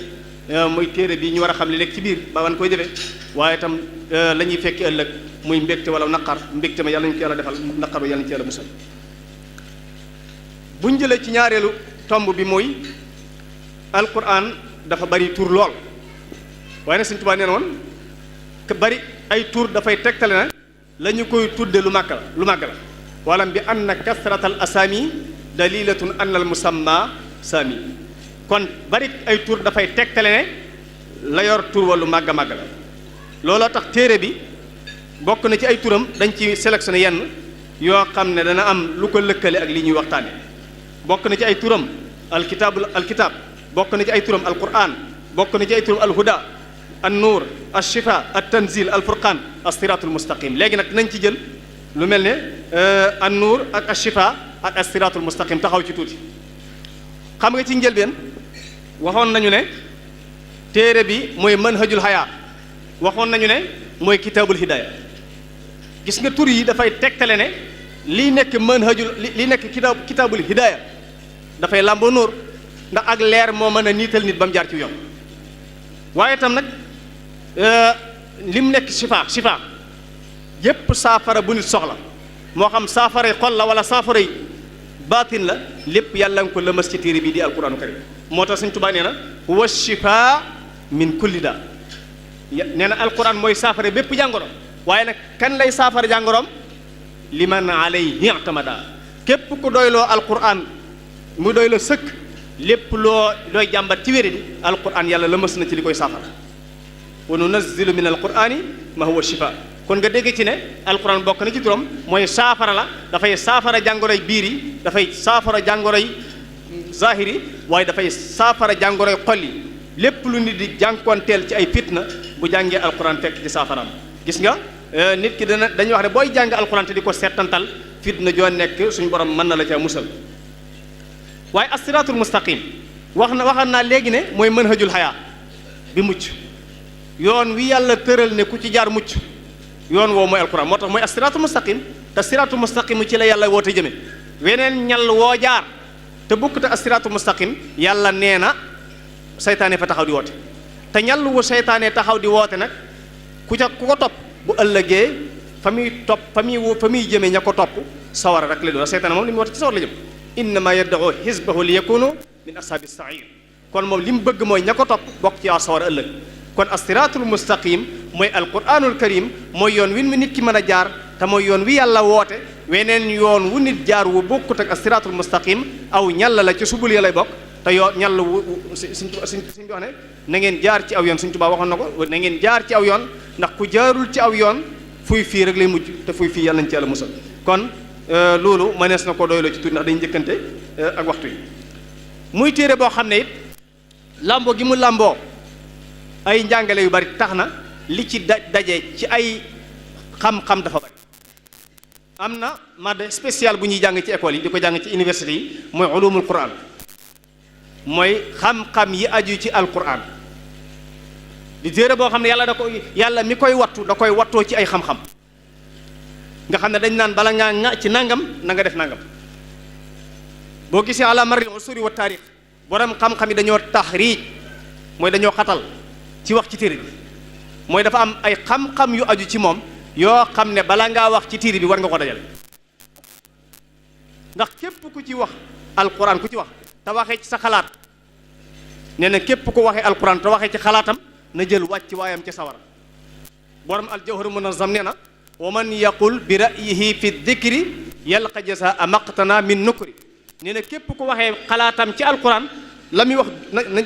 muy téere bi ñu war a xam li nekk ci biir ba wan koy defee waaye itam la ñuy fekki ëllëg muy mbégte wala naqar mbégte ma yàlla ñu ko yàlla defal naqar ba yàlla ñu ci yàlla musal buñ jëlee ci ñaareelu tomb bi mooy alquran dafa bari tur lool waaye nag Sëñ Tuubaa nee na woon bari ay tur dafay tegtale na la ñu koy tudde lu màgg la wala bi anna kasratal asami dalilatun anna al musamma sami kon bari ay tur dafay tegtale ne la yor tur wa lu màgg la looloo tax téere bi bokk na ci ay turam dañ ci sélectionné yenn yoo xam ne dana am lu ko lëkkale ak li ñuy waxtaane bokk na ci ay turam alkitab bokk na ci ay turam alquran bokk na ci ay turam alhuda an nuur alshifa al tanzil alfurqan alsiratul mustaqim léegi nag nañ ci jël lu mel ne an nuur ak alshifa ak as-siraatul mustaqim taxaw ci tuuti. xam nga ci njëlbeen waxoon nañu ne téere bi mooy manhajul hayaa waxoon nañu ne mooy kitaabul hidaaya gis nga tur yi dafay tegtale ne lii nekk manhajul li nekk kitaabul hidaaya dafay làmboo nóor ndax ak leer moo mën a niital nit ba mu jaar ci yoon waaye itam nag lim nekk shifa yépp saafara bu nit soxla moo xam saafaray xol la wala saafaray baatin la lépp yàlla nga ko lëmas ci téere bii di alquranu karim moo tax Sëñ Tuubaa nee na huwa shifa min kulli daa nee na alquran mooy saafara bépp jàngoro waaye nag kan lay saafara jàngoroom liman alayhi i'tamada képp ku doyloo alquran mu doyloo sëkk lépp looy jàmbat ci wéré di alquran yàlla lëmas na ci li koy saafara wa nunazzilu min alqurani ma huwa shifa kon nga dégg ci ne alquran bokk na ci turam mooy saafara la dafay saafara jàngoroy biir yi dafay saafara jàngoroy zahiri waaye dafay saafara jàngoroy xol yi lépp lu nit di jànkoonteel ci ay fitna bu jàngee alquran fekk ci saafaraam gis nga nit ki dañuy wax ne booy jàng alquran te di ko seetantal fitna joo nekk suñu borom mën na la ca musal waaye as-siraatul mustaqim waxaan naa léegi ne mooy manhajul hayaa bi mucc yoon wi yàlla tëral ne ku ci jaar mucc yoon woowu mooy alquran moo tax mooy as-siraatul mustaqim te siraatul mustaqim ci la yàlla woote jëme weneen ñal woo jaar te bukk te as-siraatul mustaqim yàlla nee na seytaane fa taxaw di woote te ñal wu seytaane taxaw di woote nag ku ko topp bu ëllëgee fa muy jëmee ña ko topp sawara rek la doon seytaane moom li mu woote ci sawar la jëm innama yad'u hizbahu li yakunu min ashaabi sair kon moom li mu bëgg mooy ña ko topp bokk ci waa sawara ëllëg kon as-siraatul mustaqim mooy alquranul karim mooy yoon wi nit ki mën a jaar te mooy yoon wi yàlla woote weneen yoon wu nit jaar wu bokkut ak as-siraatul mustaqim aw ñalla la ci subul ya lay bokk te yoo ñàll wu suñ wax ne na ngeen jaar ci aw yoon Sëñ Tuubaa waxoon na ko na ngeen jaar ci aw yoon ndax ku jaarul ci aw yoon fuy fii rek lay mujj te fuy fii yàlla nañ ci yàlla musal kon loolu mënees na ko doyloo ci tuuti ndax dañu njëkkante ak waxtu yi muy téere boo xam ne it làmboo gi mu làmboo ay njàngale yu bari tax na li ci daje ci ay xam-xam dafa bari am na made spécial bu ñuy jàng ci école yi di ko jàng ci université yi mooy ulumul quran mooy xam-xam yi aju ci alquran di téere boo xam ne yàlla mi koy wattu da koy wattoo ci ay xam-xam nga xam ne dañ naan bala ngaa ŋa ci nangam na nga def nangam boo gisee ala maril usuri wa taarix borom xam-xam yi dañoo taxriij mooy dañoo xatal ci wax ci téere bi mooy dafa am ay xam-xam yu aju ci moom yoo xam ne bala ngaa wax ci téere bi war nga ko dajale ndax képp ku ci wax alquran ku ci wax te waxee ci sa xalaat nee na képp ku waxee alquran te waxee ci xalaatam na jël wàcc waayam ca sawara borom aljawhar munazzam nee na wa man yaqul bi ra'yihi fi dhikri yalqa jazaa maqtana min nukri nee na képp ku waxee xalaatam ci alquran la muy wax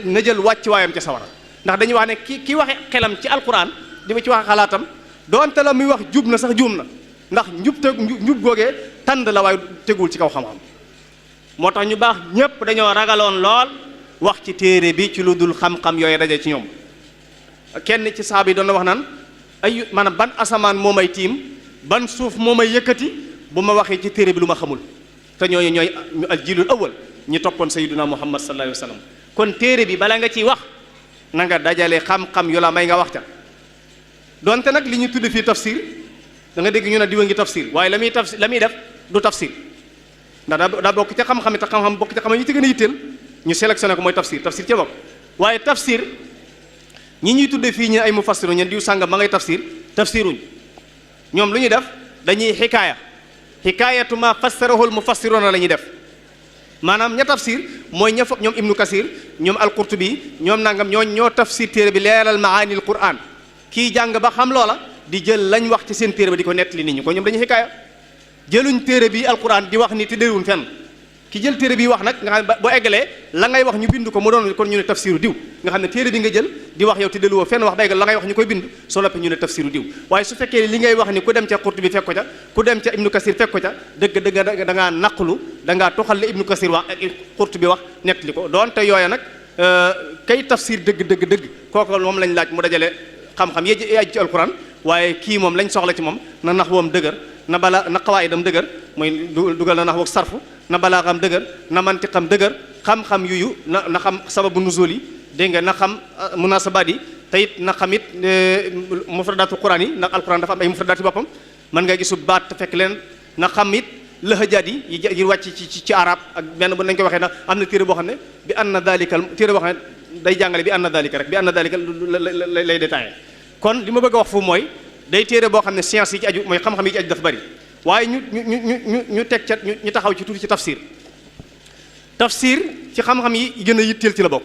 na jël wàcc waayam ca sawara ndax dañuy wax ne ki waxe xelam ci alquran di ma ci waxe xalaatam doonte la muy wax jub na sax juum na ndax njub googee tànd la waaye tegul ci kaw xam-xam moo tax ñu baax ñépp dañoo ragaloon lool wax ci téere bi ci lu dul xam-xam yooyu daje ci ñoom kenn ci saaba yi doon na wax naan ay maanaam ban asamaan moo may tiim ban suuf moo may yëkkati bu ma waxee ci téere bi lu ma xamul te ñooñu ñooy ñu aljilul awal ñi toppoon sayyiduna muhammad sallallahu alayhi wa sallam kon téere bi bala nga ciy wax na nga dajale xam-xam yu la may nga wax ca donte nag li ñu tudd fii tafsir da nga dégg ñu ne diwa ngi tafsir waaye la muy def du tafsir ndax daa bokk ca xam-xam te xam-xam bokk ca xam-xam yi ci gën a yitteel ñu sélectionné ko mooy tafsir ca bokk waaye tafsir ñi ñuy tudde fii ñu ay mufassiru ñen diw sàngam ma ngay tafsiruñ ñoom lu ñuy def dañuy xikaayatu ma fassarahul mufassiruna la ñuy def maanaam ña tafsir mooy ña fa ñoom ibnu kasir ñoom alqurtubi ñoom nangam ñoo tafsir téere bi leeral maanil quran kii jàng ba xam loola di jël lañ wax ci seen téere bi di ko nettali nit ñi ko ñoom dañuy xikaaya jëluñ téere bi alquran di wax ni te déewuñ fenn ki jël téere bi wax nag nga xam ne boo eggalee la ngay wax ñu bind ko mu doon kon ñu ne tafsiru diw nga xam ne téere bi nga jël di wax yow te delluwoo fenn wax ba eggal la ngay wax ñu koy bind soo noppee ñu ne tafsiru diw waaye su fekkee li ngay wax ni ku dem ca Qurtubi fekk ko ca ku dem ca ibnu kasir fekk ko ca dëgg da ngaa naqlu da ngaa toxal la ibnu kasir wax ak Qurtubi wax nettali ko doon te yooya nag kay tafsir dëgg kooku moom lañ laaj mu dajale xam-xam yi aju ci alquran waaye kii moom lañ soxla ci moom na nax woom dëgër na xawaayidam dëgër mooy dugal na nax woog sarfu na balaaxam dëgër na mantiqam dëgër xam-xam yuyu na xam sababu nuzul yi dégg nga na xam munasabaat yi te it na xam it mufradatul quran yi ndax alquran dafa am ay mufradaat yi boppam mën nga gisu baat te fekk leen na xam it lahajaat yi wàcc ci arab ak benn bu nañ ko waxee ndax am na téere boo xam ne bi anna dalika téere boo xam ne day jàngale bi anna dalika rek bi anna dalika lay détaillé kon li ma bëgg a wax foofu mooy day téere boo xam ne science yi ci aju mooy xam-xam yi ci aju dafa bari waaye ñu teg ca ñu taxaw ci tuuti ci tafsir ci xam-xam yi gën a yitteel ci la bokk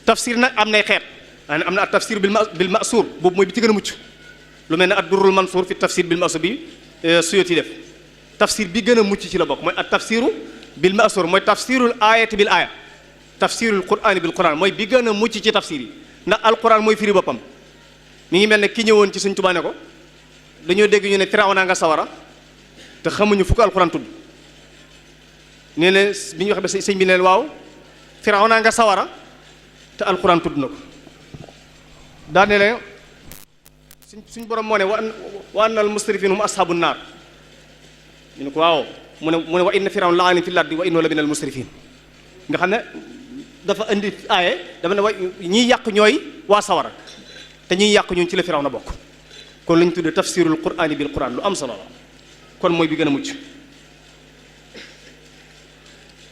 tafsir nag am nay xeet am na at tafsir bil ma'sur boobu mooy bi ci gën a mucc lu mel ne ad durrul mansuur fi tafsir bil ma'sur bi Suyuti def tafsir bi gën a mucc ci la bokk mooy at tafsiru bil ma'sur mooy tafsirul ayati bil aya tafsirul qur'ani bil quran mooy bi gën a mucc ci tafsir yi ndax alquran mooy firi boppam mi ngi mel ne ki ñëwoon ci Sëñ Tuubaa ne ko dañoo dégg ñu ne Firawna nga sawara te xamuñu fu ko alquran tudd nee na bi ñu wax ba sëñ bi ne waaw Firawna nga sawara te alquran tudd na ko daa ne leen suñ borom moo ne wa annal musrifin hum ashabun naar ñu ne ko waaw mu ne wa inna Firawna la'anin fil ardi wa innahu la minal musrifin nga xam ne dafa indi aaye dafa ne wa ñiy yàq ñooy waa sawara te ñiy yàq ñun ci la Firawna bokk kon lañ tuddee tafsirul qur'ani bil quran lu am solo la kon mooy bi gën a mucc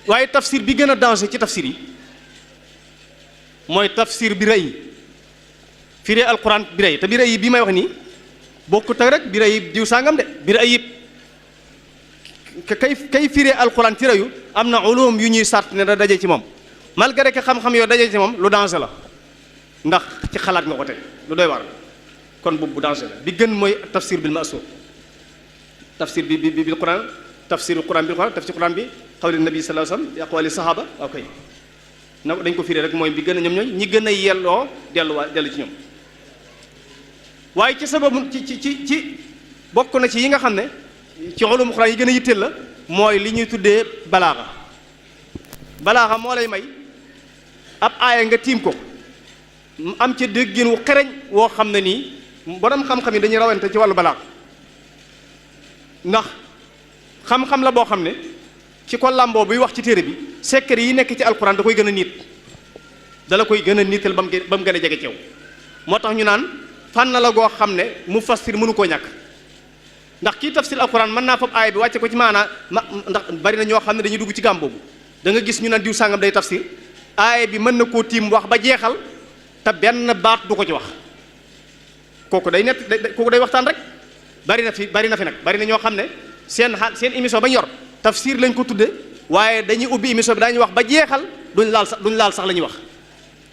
waaye tafsir bi gën a danger ci tafsir yi mooy tafsir bi rëy firee alquran bi rëy te bi rëy bi may wax nii bokkut ak rek bi rëy diw sangam de bi rëy kay firee alquran ci rëyu am na ulum yu ñuy sart ne da daje ci moom malgré que xam-xam yoo daje ci moom lu danger la ndax ci xalaat nga ko teg lu doy war kon boobu bu danger la bi gën mooy tafsir bil ma'sur tafsir bi bil quran tafsirul quran bil quran tafsir quran bi xawli nabi sallallahu alayhi wasallam aqwali sahaba ok na dañ ko firee rek mooy bi gën a ñoom ñooy ñi gën a yelloo dellu ci ñoom waaye ci sababu ci bokk na ci yi nga xam ne ci ulum quran yi gën a yitteel la mooy li ñuy tuddee balaaxa moo lay may ab aaya nga tiim ko am ca déggin wu xereñ woo xam ne nii borom xam-xam yi dañuy rawante ci wàllu balaaxa ndax xam-xam la boo xam ne ci ko làmboo buy wax ci téere bi secret yi nekk ci alquran da koy gën a niit dala koy gën a niital ba mu gën a jege ceew moo tax ñu naan fànn la goo xam ne mufassir mënu koo ñàkk ndax kii tafsir alquran mën naa fab aaya bi wàcce ko ci maanaa ndax bari na ñoo xam ne dañuy dugg ci gàm boobu da nga gis ñu naan diw sàngam day tafsir aaya bi mën na koo tiim wax ba jeexal te benn baat du ko ci wax kooku day waxtaan rek bari na fi nag bari na ñoo xam ne seen émission ba ñu yor tafsir lañ ko tudde waaye dañuy ubbi émission bi daañuy wax ba jeexal duñ laal sax la ñuy wax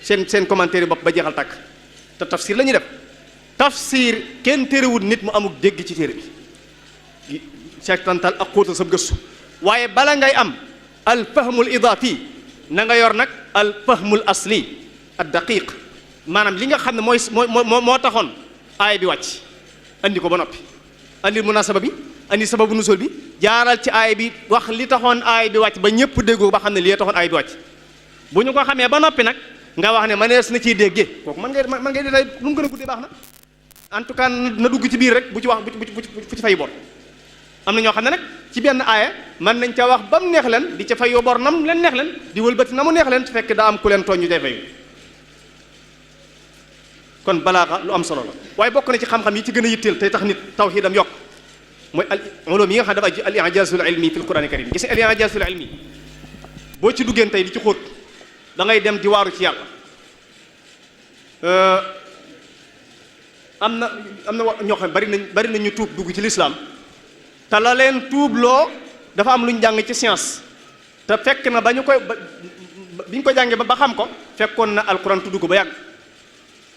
seen commentaire yi bopp ba jeexal tàkk te tafsir la ñuy def tafsir kenn téerewul nit mu amul dégg ci téere bi seetantal ak xóotal sa gëstu waaye bala ngay am al fahmul idaafi na nga yor nag al fahmul asli ad daqiq maanaam li nga xam ne moo taxoon aaya bi wàcc andi ko ba noppi andi munasaba bi andi sababu nusul bi jaaral ci aaya bi wax li taxoon aaya bi wàcc ba ñëpp déggoo ba xam ne li taxoon aaya bi wàcc bu ñu ko xamee ba noppi nag nga wax ne manees na ciy déggee kooku man ngay détaay lu mu gën a guddee baax na en tout cas na dugg ci biir rek bu ci wax bu ci fay bor am na ñoo xam ne nag ci benn aaya mën nañ ca wax ba mu neex leen di ca fayoo bor nam leen neex leen di wëlbati na mu neex leen su fekk daa am ku leen tooñ ñu day fayu kon balaaxa lu am solo la waaye bokk na ci xam-xam yi ci gën a yitteel tey tax nit tawxiidam yokk mooy al ulum yi nga xam ne dafa aju al i'jaazul ilmi fil qur'aanil kariim gis al i'jaazul ilmi boo ci duggeen tey di ci xóot da ngay dem di waaru ci yàlla am na ñoo xam bari nañ ñu tuub dugg ci lislaam te la leen tuubloo dafa am lu ñu jàng ci science te fekk na bi ñu ko jàngee ba xam ko fekkoon na alquran tudd ko ba yàgg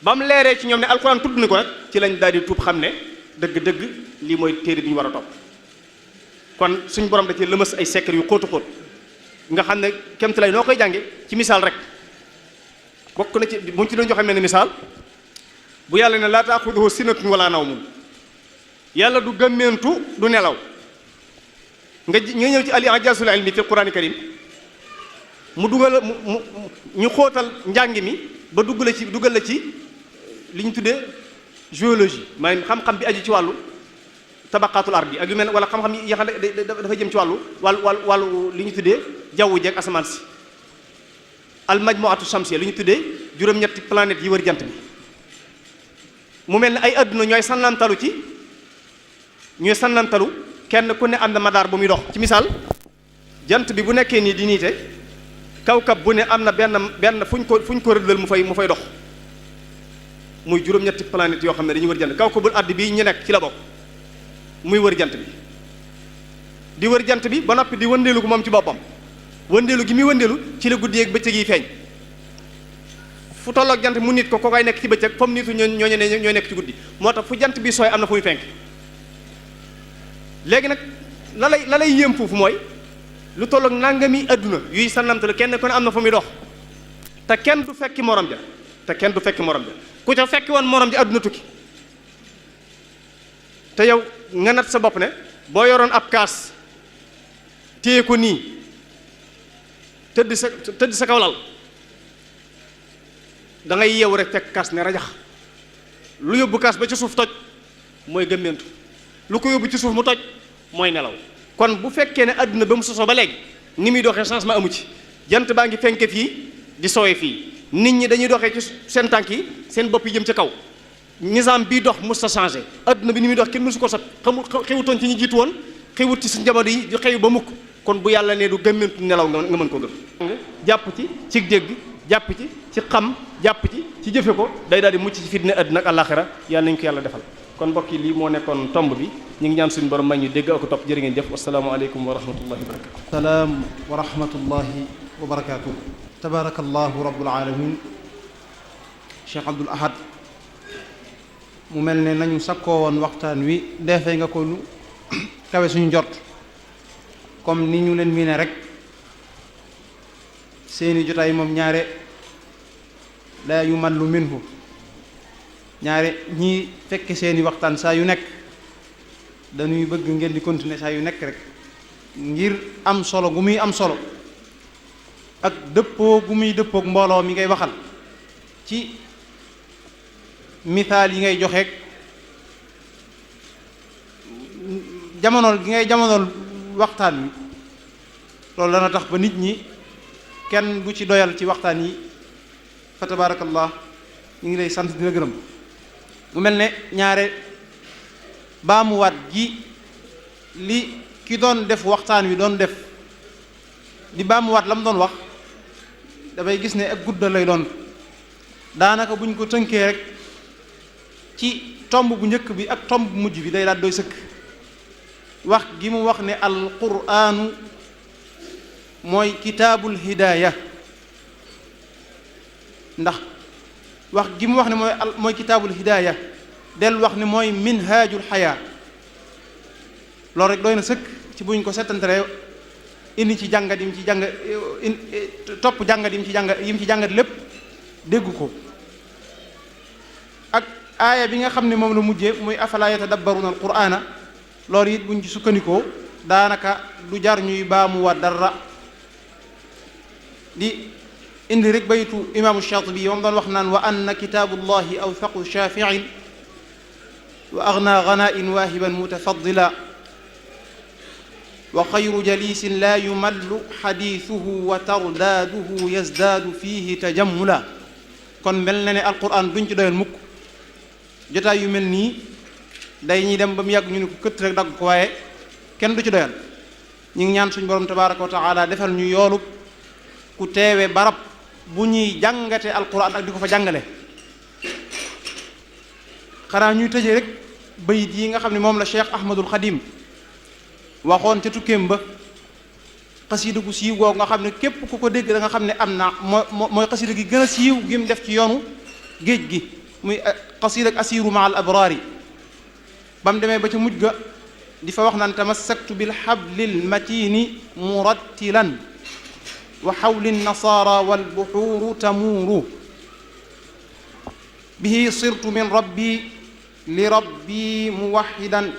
ba mu leeree ci ñoom ne alquran tudd ni ko nag ci lañ daal di tuub xam ne dëgg-dëgg lii mooy téere bi ñu war a topp kon suñ borom da ci lëmas ay secret yu xóotu xóot nga xam ne kémti lay noo koy jànge ci misaal rek bokk na ci bu ñu ci doon joxe mel ni misaal bu yàlla ne laa taaxuduhu sinatun wala nawmun yàlla du gëmmeentu du nelaw nga ñëw ci al i'jaazul ilmi fi qur'aani karim mu dugal ñu xóotal njàng mi ba dugal la ci li ñu tuddee géologie maanaam xam-xam bi aju ci wàllu tabaqaatul ardi ak yu mel wala xam-xam yi xam ne dafa jëm ci wàllu li ñu tuddee jaww ji ak asamaan si al majmuatu shamsiya li ñu tuddee juróom-ñetti planètes yi wër jant bi mu mel ne ay adduna ñooy sannantalu kenn ku ne am na madaar bu muy dox ci misaal jant bi bu nekkee nii di niite kawkab bu ne am na benn fu ñu ko rëddal mu fay dox muy juróom-ñetti planètes yoo xam ne dañuy wër jant kawkabul ardi bii ñu nekk ci la bokk muy wër jant bi di wër jant bi ba noppi di wëndeelu ko moom ci boppam wëndeelu gi muy wëndeelu ci la guddi ak bëccëg yi feeñ fu tolloog jant mu nit ko koy nekk ci bëccëg comme nitu ñooñu nekk ci guddi moo tax fu jant bi sooy am na fu muy fenk léegi nag la lay yéem foofu mooy lu tolloog nangami adduna yuy sannamtalu kenn ku ne am na fu muy dox te kenn du fekki morom ja ku ca fekki woon morom ja adduna tukki te yow nga nat sa bopp ne boo yoroon ab kaas téye ko nii tëdd sa kaw lal da ngay yeewu rek fekk kaas ne rajax lu yóbbu kaas ba ci suuf toj mooy gëmmentu lu ko yóbbu ci suuf mu toj mooy nelaw kon bu fekkee ne àdduna ba mu sosoo ba léegi ni muy doxee changement amu ci jant baa ngi fenke fii di soowe fii nit ñi dañuy doxee ci seen tànk yi seen bopp yi jëm ca kaw nizaam bii dox mos sa changé àdduna bi ni muy dox kenn mosu ko sot xewutoon ci ñi jiitu woon xewut ci suñu jamono yi di xew ba mukk kon bu yàlla ne du gëmmentu nelaw nga mën ko gëm jàpp ci dégg jàpp ci xam jàpp ci jëfe ko day daal di mucc ci fitna àdduna ak àllaaxira yàlla nañu ko yàlla defal kon mbokk yi lii moo nekkoon tomb bi ñu ngi ñaan suñu borom may ñu dégg ak topp jërë ngeen jëf wassalaamu aleykum wa rahmatullahi wa barakatu salaam wa rahmatullahi wa barakatuh tabarakallahu rabbul alamin Cheikh Abdoul Ahad mu mel ne nañu sakkoo woon waxtaan wi defee nga ko lu kawe suñu njort comme ni ñu leen miine rek seeni jotaay moom ñaare la yu man lu minhu ñaare ñii fekke seeni waxtaan saa yu nekk dañuy bëgg ngeen di continuer saa yu nekk rek ngir am solo gu muy am solo ak dëppoo gu muy dëppook mbooloo mi ngay waxal ci misaal yi ngay joxeek jamonool gi ngay jamonool waxtaan wi loolu dana tax ba nit ñi kenn du ci doyal ci waxtaan yi fa tabarakallah ñu ngi lay sant di la gërëm mu mel ne ñaare baamuwaat gi li ki doon def waxtaan wi doon def di baamuwaat la mu doon wax dafay gis ne ak guddal lay doon daanaka buñ ko tënkee rek ci tomb bu njëkk bi ak tomb bu mujj bi day daal doy sëkk wax gi mu wax ne alquraanu mooy kitaabul hidaaya ndax wax gi mu wax ne mooy kitaabul hidaaya del wax ne mooy minhaajul xayaa loolu rek doy na sëkk ci buñ ko settantaree indi ci jàngat yim ci jàng topp jàngat yim ci jàngat lépp dégg ko ak aaya bi nga xam ne moom la mujjee muy afalaa yatadabbaruuna alquraana loolu it buñ ci sukkandikoo daanaka du jar ñuy baamuwaat dara di indi rek baytu imaamu Shaatibi moom doon wax naan wa anna kitaabullahi awthaqu shaafiin wa aghnaa ghanaain waahiban mutafaddila wa xayru jaliisin laa yumallu xadiisuhu wa tardaaduhu yazdaadu fiihi tajammula kon mel na ne alquran duñ ci doyal mukk jotaay yu mel nii day ñuy dem ba mu yàgg ñu ne ko këtt rek dagg ko waaye kenn du ci doyal ñu ngi ñaan suñu borom tabaaraka wa taala defal ñu yoolub ku teewe barab bu ñuy jàngate alquran ak di ko fa jàngale xanaa ñuy tëje rek bayit yi nga xam ne moom la Cheikh Ahmadul Xadim waxoon ca tukkeem ba xasida gu siiw googu nga xam ne képp ku ko dégg da nga xam ne am na mooy xasida gi gën a siiw gi mu def ci yoonu géej gi muy xasida ak asiru ma al abraari ba mu demee ba ca mujj ga di fa wax naan tamassaktu bil hablil matini murattilan wa xawli nasaara wal buxuuru tamuuru bihi sirtu min rabbi li rabbi muwaxidan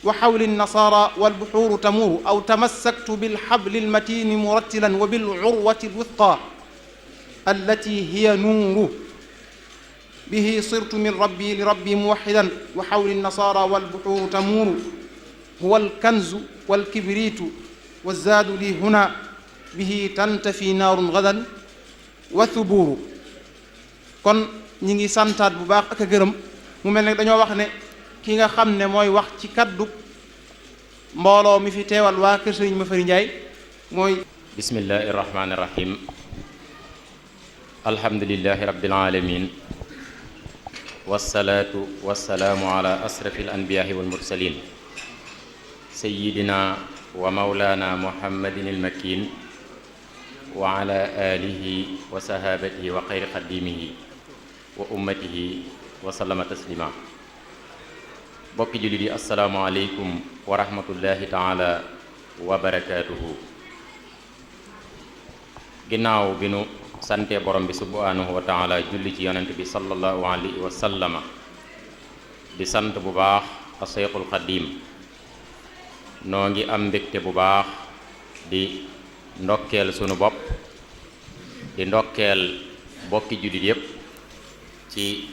wa xawli nasaara wal buxuuru tamuuru aw tamassaktu bil xablil matini murattilan wa bil urwati lwithqa allati hiya nuuru bihi sirtu min rabbi li rabbi muwaxidan wa xawli nasaara walbuxuuru tamuuru huwa alkanzu walkibriitu wazaadu li huna bihi tantafi naarun gadan wa thubuuru. kon ñi ngi santaat bu baax ak a gërëm. mu mel ne dañoo wax ne ki nga xam ne mooy wax ci kaddu mbooloo mi fi teewal waa kër Sëriñ Mafari Njaay mooy bismillahi irrahmani irrahim alhamdulilahi rabbil alamin wassalaatu wassalaamu ala asrafi alanbiyaai walmursalin sayidina wa maulana muhammadin almakin wa ala alihi wa sahabatihi wa xayri xadimihi wa ummatihi wa sallama taslima. bokki jullit yi assalaamu aleykum wa rahmatullahi taala wa barakaatuhu. ginnaaw bi nu sante borom bi subhanahu wa taala julli ci yonent bi sallallahu alayhi wa sallama di sant bu baax a Seexul Xadiim noo ngi am mbégte bu baax di ndokkeel sunu bopp di ndokkeel bokki jullit yépp ci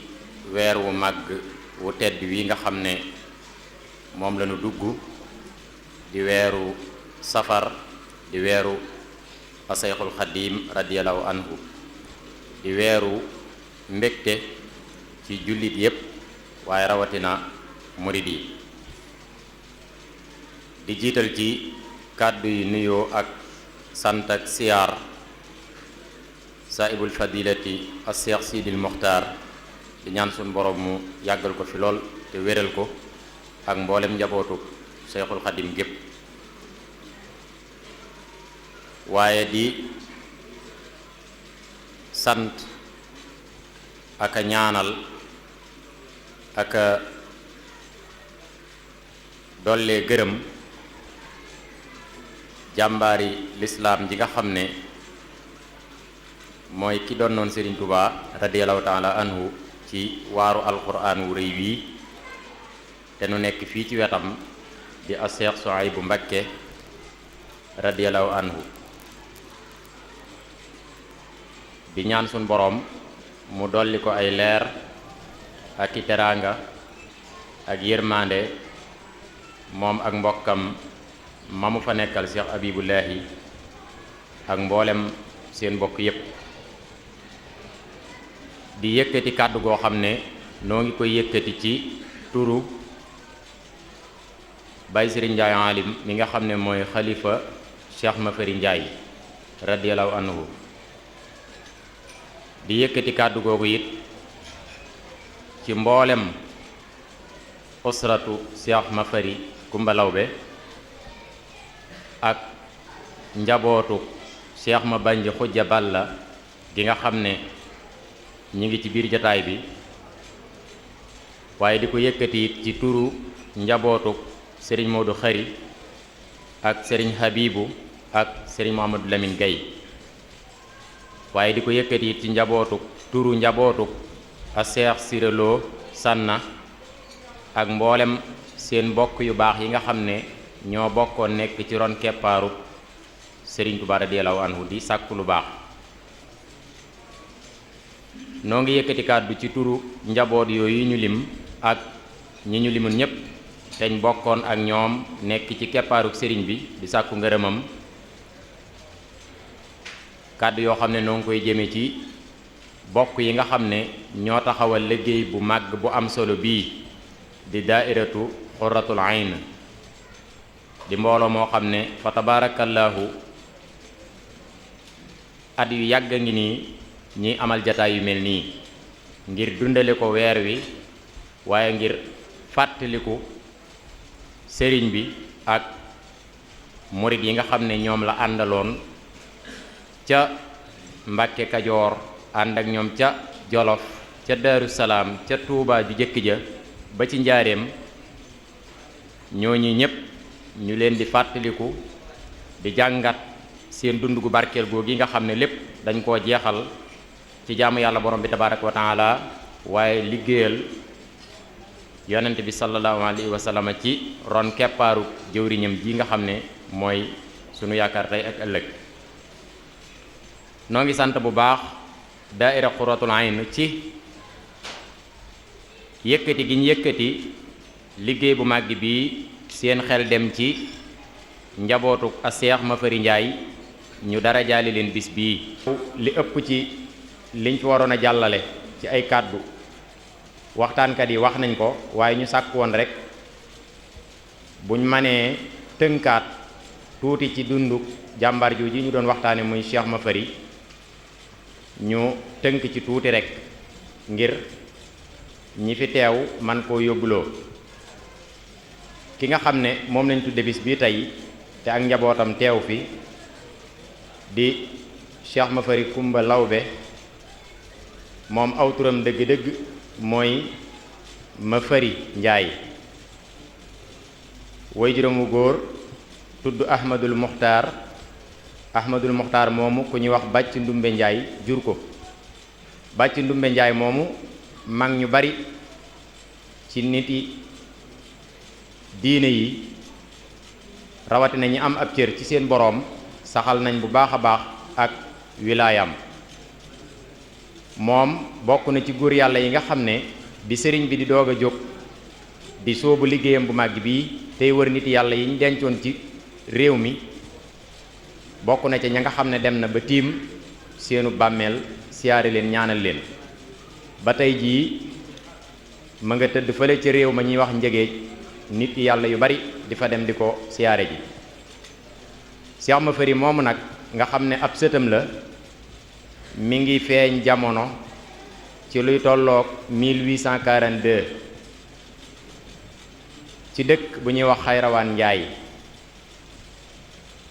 weer wu màgg wu tedd wi nga xam ne moom lañu dugg di weeru safar di weeru a Seexul Xadiim radiyallahu anhu di weeru mbégte ci jullit yépp waaye rawatina murid yi di jiital ci kàddu yi nuyoo ak sant ak siyaar saahibul fadilati a Seex Sidil Muxtaar di ñaan suñu borom mu yàggal ko fi lool te wéral ko ak mboolem njabootu Seexul Xadiim gépp waaye di sant ak a ñaanal ak a dollee gërëm jàmbaari lislaam ji nga xam ne mooy ki doon noon Serigne Touba radiyallahu taala anhu ci waaru alquran wu rëy wii te nu nekk fii ci wetam di a Seex Suhaybu Mbakke radiyallahu anhu di ñaan suñ boroom mu dolli ko ay leer ak i teraanga ak yërmande moom ak mbokkam mamu fa nekkal Cheikh Abibullahi ak mboolem seen mbokk yépp di yëkkati kàddu goo xam ne noo ngi koy yëkkati ci turu Baye Serigne Ndiaye alim mi nga xam ne mooy xalifa Cheikh Mafari Ndiaye radiyallahu anhu di yëkkati kàddu googu it ci mboolem usratu Cheikh Mafari Kumba Lawbe ak njabootu Cheikh ma Banji Xujja Balla gi nga xam ne ñi ngi ci biir jataay bi waaye di ko yëkkati it ci turu njabootu Serigne Modou Khari ak Serigne Habibu ak Serigne Mouhamadou Lamine Gaye waaye di ko yëkkati it ci turu njabootu a Cheikh Sirelo Sanna ak mboolem seen mbokk yu baax yi nga xam ne ñoo bokkoon nekk ci ron keppaaru Serigne Touba radiyallahu anhu di sàkku lu baax noo ngi yëkkati kàddu ci turu njaboot yooyu ñu lim ak ñi ñu limun ñépp teñ bokkoon ak ñoom nekk ci keppaaru sëriñ bi di sàkku ngërëmam kàddu yoo xam ne noo ngi koy jëme ci bokk yi nga xam ne ñoo taxawal liggéey bu màgg bu am solo bii di daairatu xurratul ayn di mbooloo moo xam ne fa tabaarakallaahu at yu yàgg a ngi nii ñiy amal jataay yu mel nii ngir dundale ko weer wi waaye ngir fàttaliku sëriñ bi ak murit yi nga xam ne ñoom la àndaloon ca Mbàkke Kajoor ànd ak ñoom ca Jolof ca Daaru Salaam ca Tuubaa ju jëkk ja ba ci njaareem ñooñu ñépp ñu leen di fàttaliku di jàngat seen dund gu barkeel googu yi nga xam ne lépp dañ koo jeexal ci jaamu yàlla borom bi tabaaraka wa taala waaye liggéeyal yonent bi sallallahu alayhi wa sallam ci ron keppaaru jëwriñam ji nga xam ne mooy sunu yaakaar tey ak ëllëg noo ngi sant bu baax daaira Xurratul Ayn ci yëkkati gi ñu yëkkati liggéey bu màgg bii seen xel dem ci njabootu a Seex Mafari Njaay ñu dara jaali leen bis bii li ëpp ci liñ fi waroon a jàllale ci ay kàddu waxtaankat yi wax nañ ko waaye ñu sàkk woon rek buñ mënee tënkaat tuuti ci dundu jàmbaar ju ji ñu doon waxtaane muy Cheikh Mafari ñu tënk ci tuuti rek ngir ñi fi teew man koo yóbbuloo ki nga xam ne moom lañ tudde bis bii tey te ak njabootam teew fi di Cheikh Mafari Kumba Lawbe moom aw turam dëgg-dëgg mooy Mafari Njaay way juróom wu góor tudd Ahmadul Muxtaar moomu ku ñuy wax Bàcc Ndumbe Njaay jur ko Bàcc Ndumbe Njaay moomu mag ñu bari ci nit yi diine yi rawatina ñi am ab cër ci seen boroom saxal nañ bu baax a baax ak wilaayam moom bokk na ci góor yàlla yi nga xam ne bi sëriñ bi di doog a jóg di soobu liggéeyam bu màgg bii tey wër nit yàlla yi ñu dencoon ci réew mi bokk na ca ña nga xam ne dem na ba tiim seenu bàmmeel siyaare leen ñaanal leen ba tey jii ma nga tëdd fële ci réew ma ñuy wax njëgeej nit yàlla yu bari di fa dem di ko siyaare ji Cheikh Mafari moomu nag nga xam ne ab sëtam la mi ngi feeñ jamono ci luy tolloog 1842 ci dëkk bu ñuy wax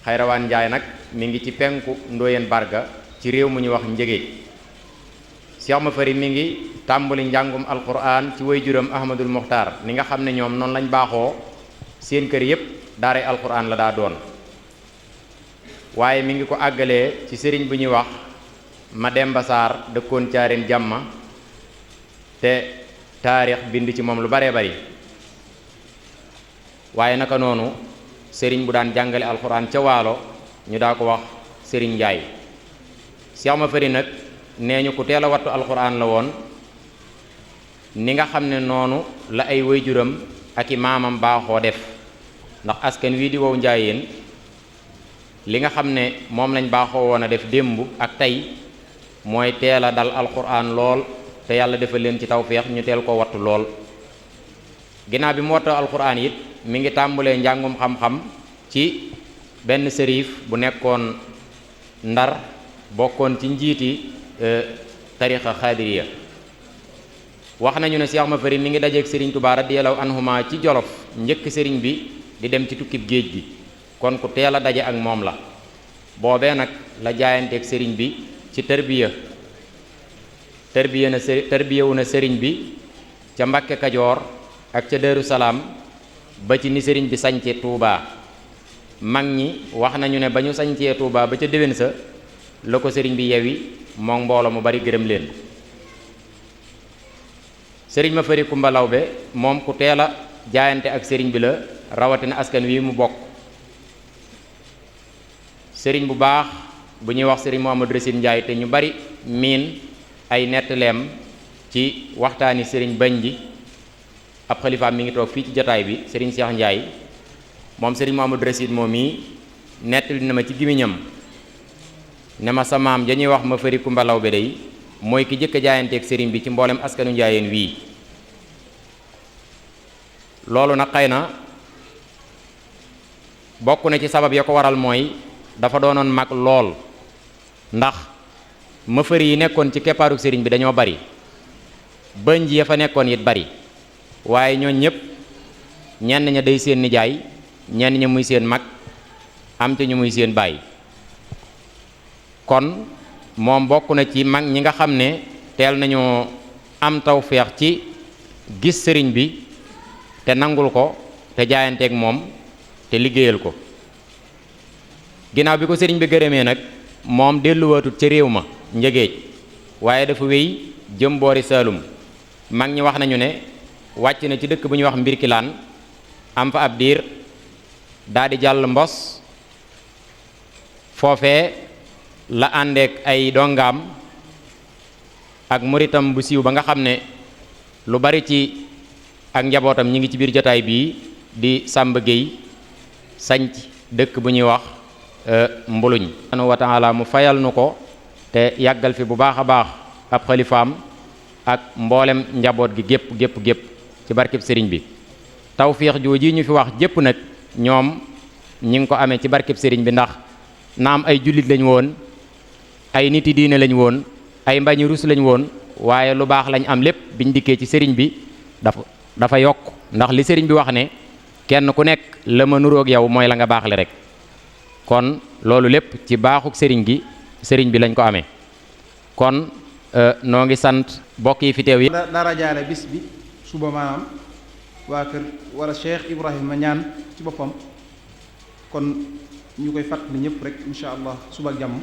Xayrawaan Njaay nag mi ngi ci penku Ndoyen Barga ci réew mu ñuy wax Njëgéej Cheikh Mafari mi ngi tàmbali njàngum alquran ci waajuram Ahmadul Muxtaar ni nga xam ne ñoom noonu lañ baaxoo seen kër yépp daaray alquran la daa doon waaye mi ngi ko àggalee ci sëriñ bu ñuy wax Mademba Saar dëkkoon Caareen Jàmma te taarix bind ci moom lu baree bari waaye naka noonu sëriñ bu daan jàngale alxuraan ca waalo ñu daa ko wax sëriñ Njaay Cheikh Mafari nag nee ñu ku teel a wattu alxuraan la woon ni nga xam ne noonu la ay waajuram ak i maamam baaxoo def ndax askan wii di wow njaayeen li nga xam ne moom lañ baaxoo woon a def démb ak tey mooy teel a dal alxuraan lool te yàlla defal leen ci tawféex ñu teel ko wattu lool ginnaaw bi mu wattoo alxuraan it mi ngi tàmbulee njàngum xam-xam ci benn sërif bu nekkoon Ndar bokkoon ci njiiti tarixa xaadiriya wax nañu ne Cheikh Mafari mi ngi dajeeg Serigne Touba radiyallahu anhuma ci Jolof njëkk sëriñ bi di dem ci tukkib géej gi kon ku teel a daje ak moom la boobee nag la jaayanteeg sëriñ bi ci tërbiyewu na sëriñ bi ca Mbakke Kajoor ak ca Daaru Salaam ba ci ni sëriñ bi sañce Touba mag ñi wax nañu ne ba ñu sañcee Touba ba ca déwén sa la ko sëriñ bi yewi moom mbooloo mu bari gërëm leen sëriñ Mafari Kumba Lawbe moom ku teel a jaayante ak sëriñ bi la rawatina askan wi mu bokk sëriñ bu baax bu ñuy wax sëriñ Mouhamadou Racine Ndiaye te ñu bari miin ay nettaleem ci waxtaani sëriñ bañ ji ab xalifaam mi ngi toog fii ci jotaay bi sëriñ Cheikh Ndiaye moom sëriñ Mouhamadou Racine moom mii nettali na ma ci gimiñam ne ma sa maam dañuy wax Mafari Kumba Lawbe day mooy ki jëkk a jaayanteeg sëriñ bi ci mboolem askanu njaayeen wii loolu nag xëy na bokk na ci sabab ya ko waral mooy dafa doonoon mag lool ndax Mafari yi nekkoon ci keppaaruk sëriñ bi dañoo bari bënj ya fa nekkoon it bari waaye ñooñ ñëpp ñenn ña day seen nijaay ñenn ña muy seen mag am te ñu muy seen baay kon moom bokk na ci mag ñi nga xam ne teel nañoo am tawféex ci gis sëriñ bi te nangul ko te jaayanteeg moom te liggéeyal ko ginnaaw bi ko sëriñ bi gërëmee nag moom delluwaatut ca réew ma njëgéej waaye dafa wéy jëm boori Saalum mag ñi wax nañu ne wàcc na ci dëkk bu ñuy wax Mbirkilaan am fa ab diir daldi jàll Mbos foofee la àndeek ay dongaam ak muritam bu siiw ba nga xam ne lu bari ci ak njabootam ñi ngi ci biir jotaay bii di Samba Gueye sanc dëkk bu ñuy wax Mbuluñ subhanahu wa taala mu fayal nu ko te yàggal fi bu baax a baax ab xalifaam ak mboolem njaboot gi gépp ci barkeb sëriñ bi tawfiix jooji ñu fi wax jépp nag ñoom ñi ngi ko amee ci barkeb sëriñ bi ndax naam ay jullit lañ woon ay niti diine lañ woon ay mbañi rus lañ woon waaye lu baax lañ am lépp biñ dikkee ci sëriñ bi dafa yokk ndax li sëriñ bi wax ne kenn ku nekk la ma nuroog yow mooy la nga baax le rek kon loolu lépp ci baaxuk sëriñ bi lañ ko amee kon noo ngi sant bokk yi fi teew yi dara jaale bis bi suba maanaam waa kër wala Cheikh Ibrahima ñaan ci boppam kon ñu koy fàttali ñëpp rek insha allah suba ak jàmm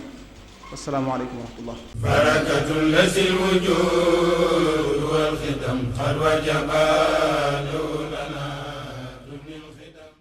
assalaamu aleykum wa rahmatullah barakatul lasil wujud wal xidam xad wa jabal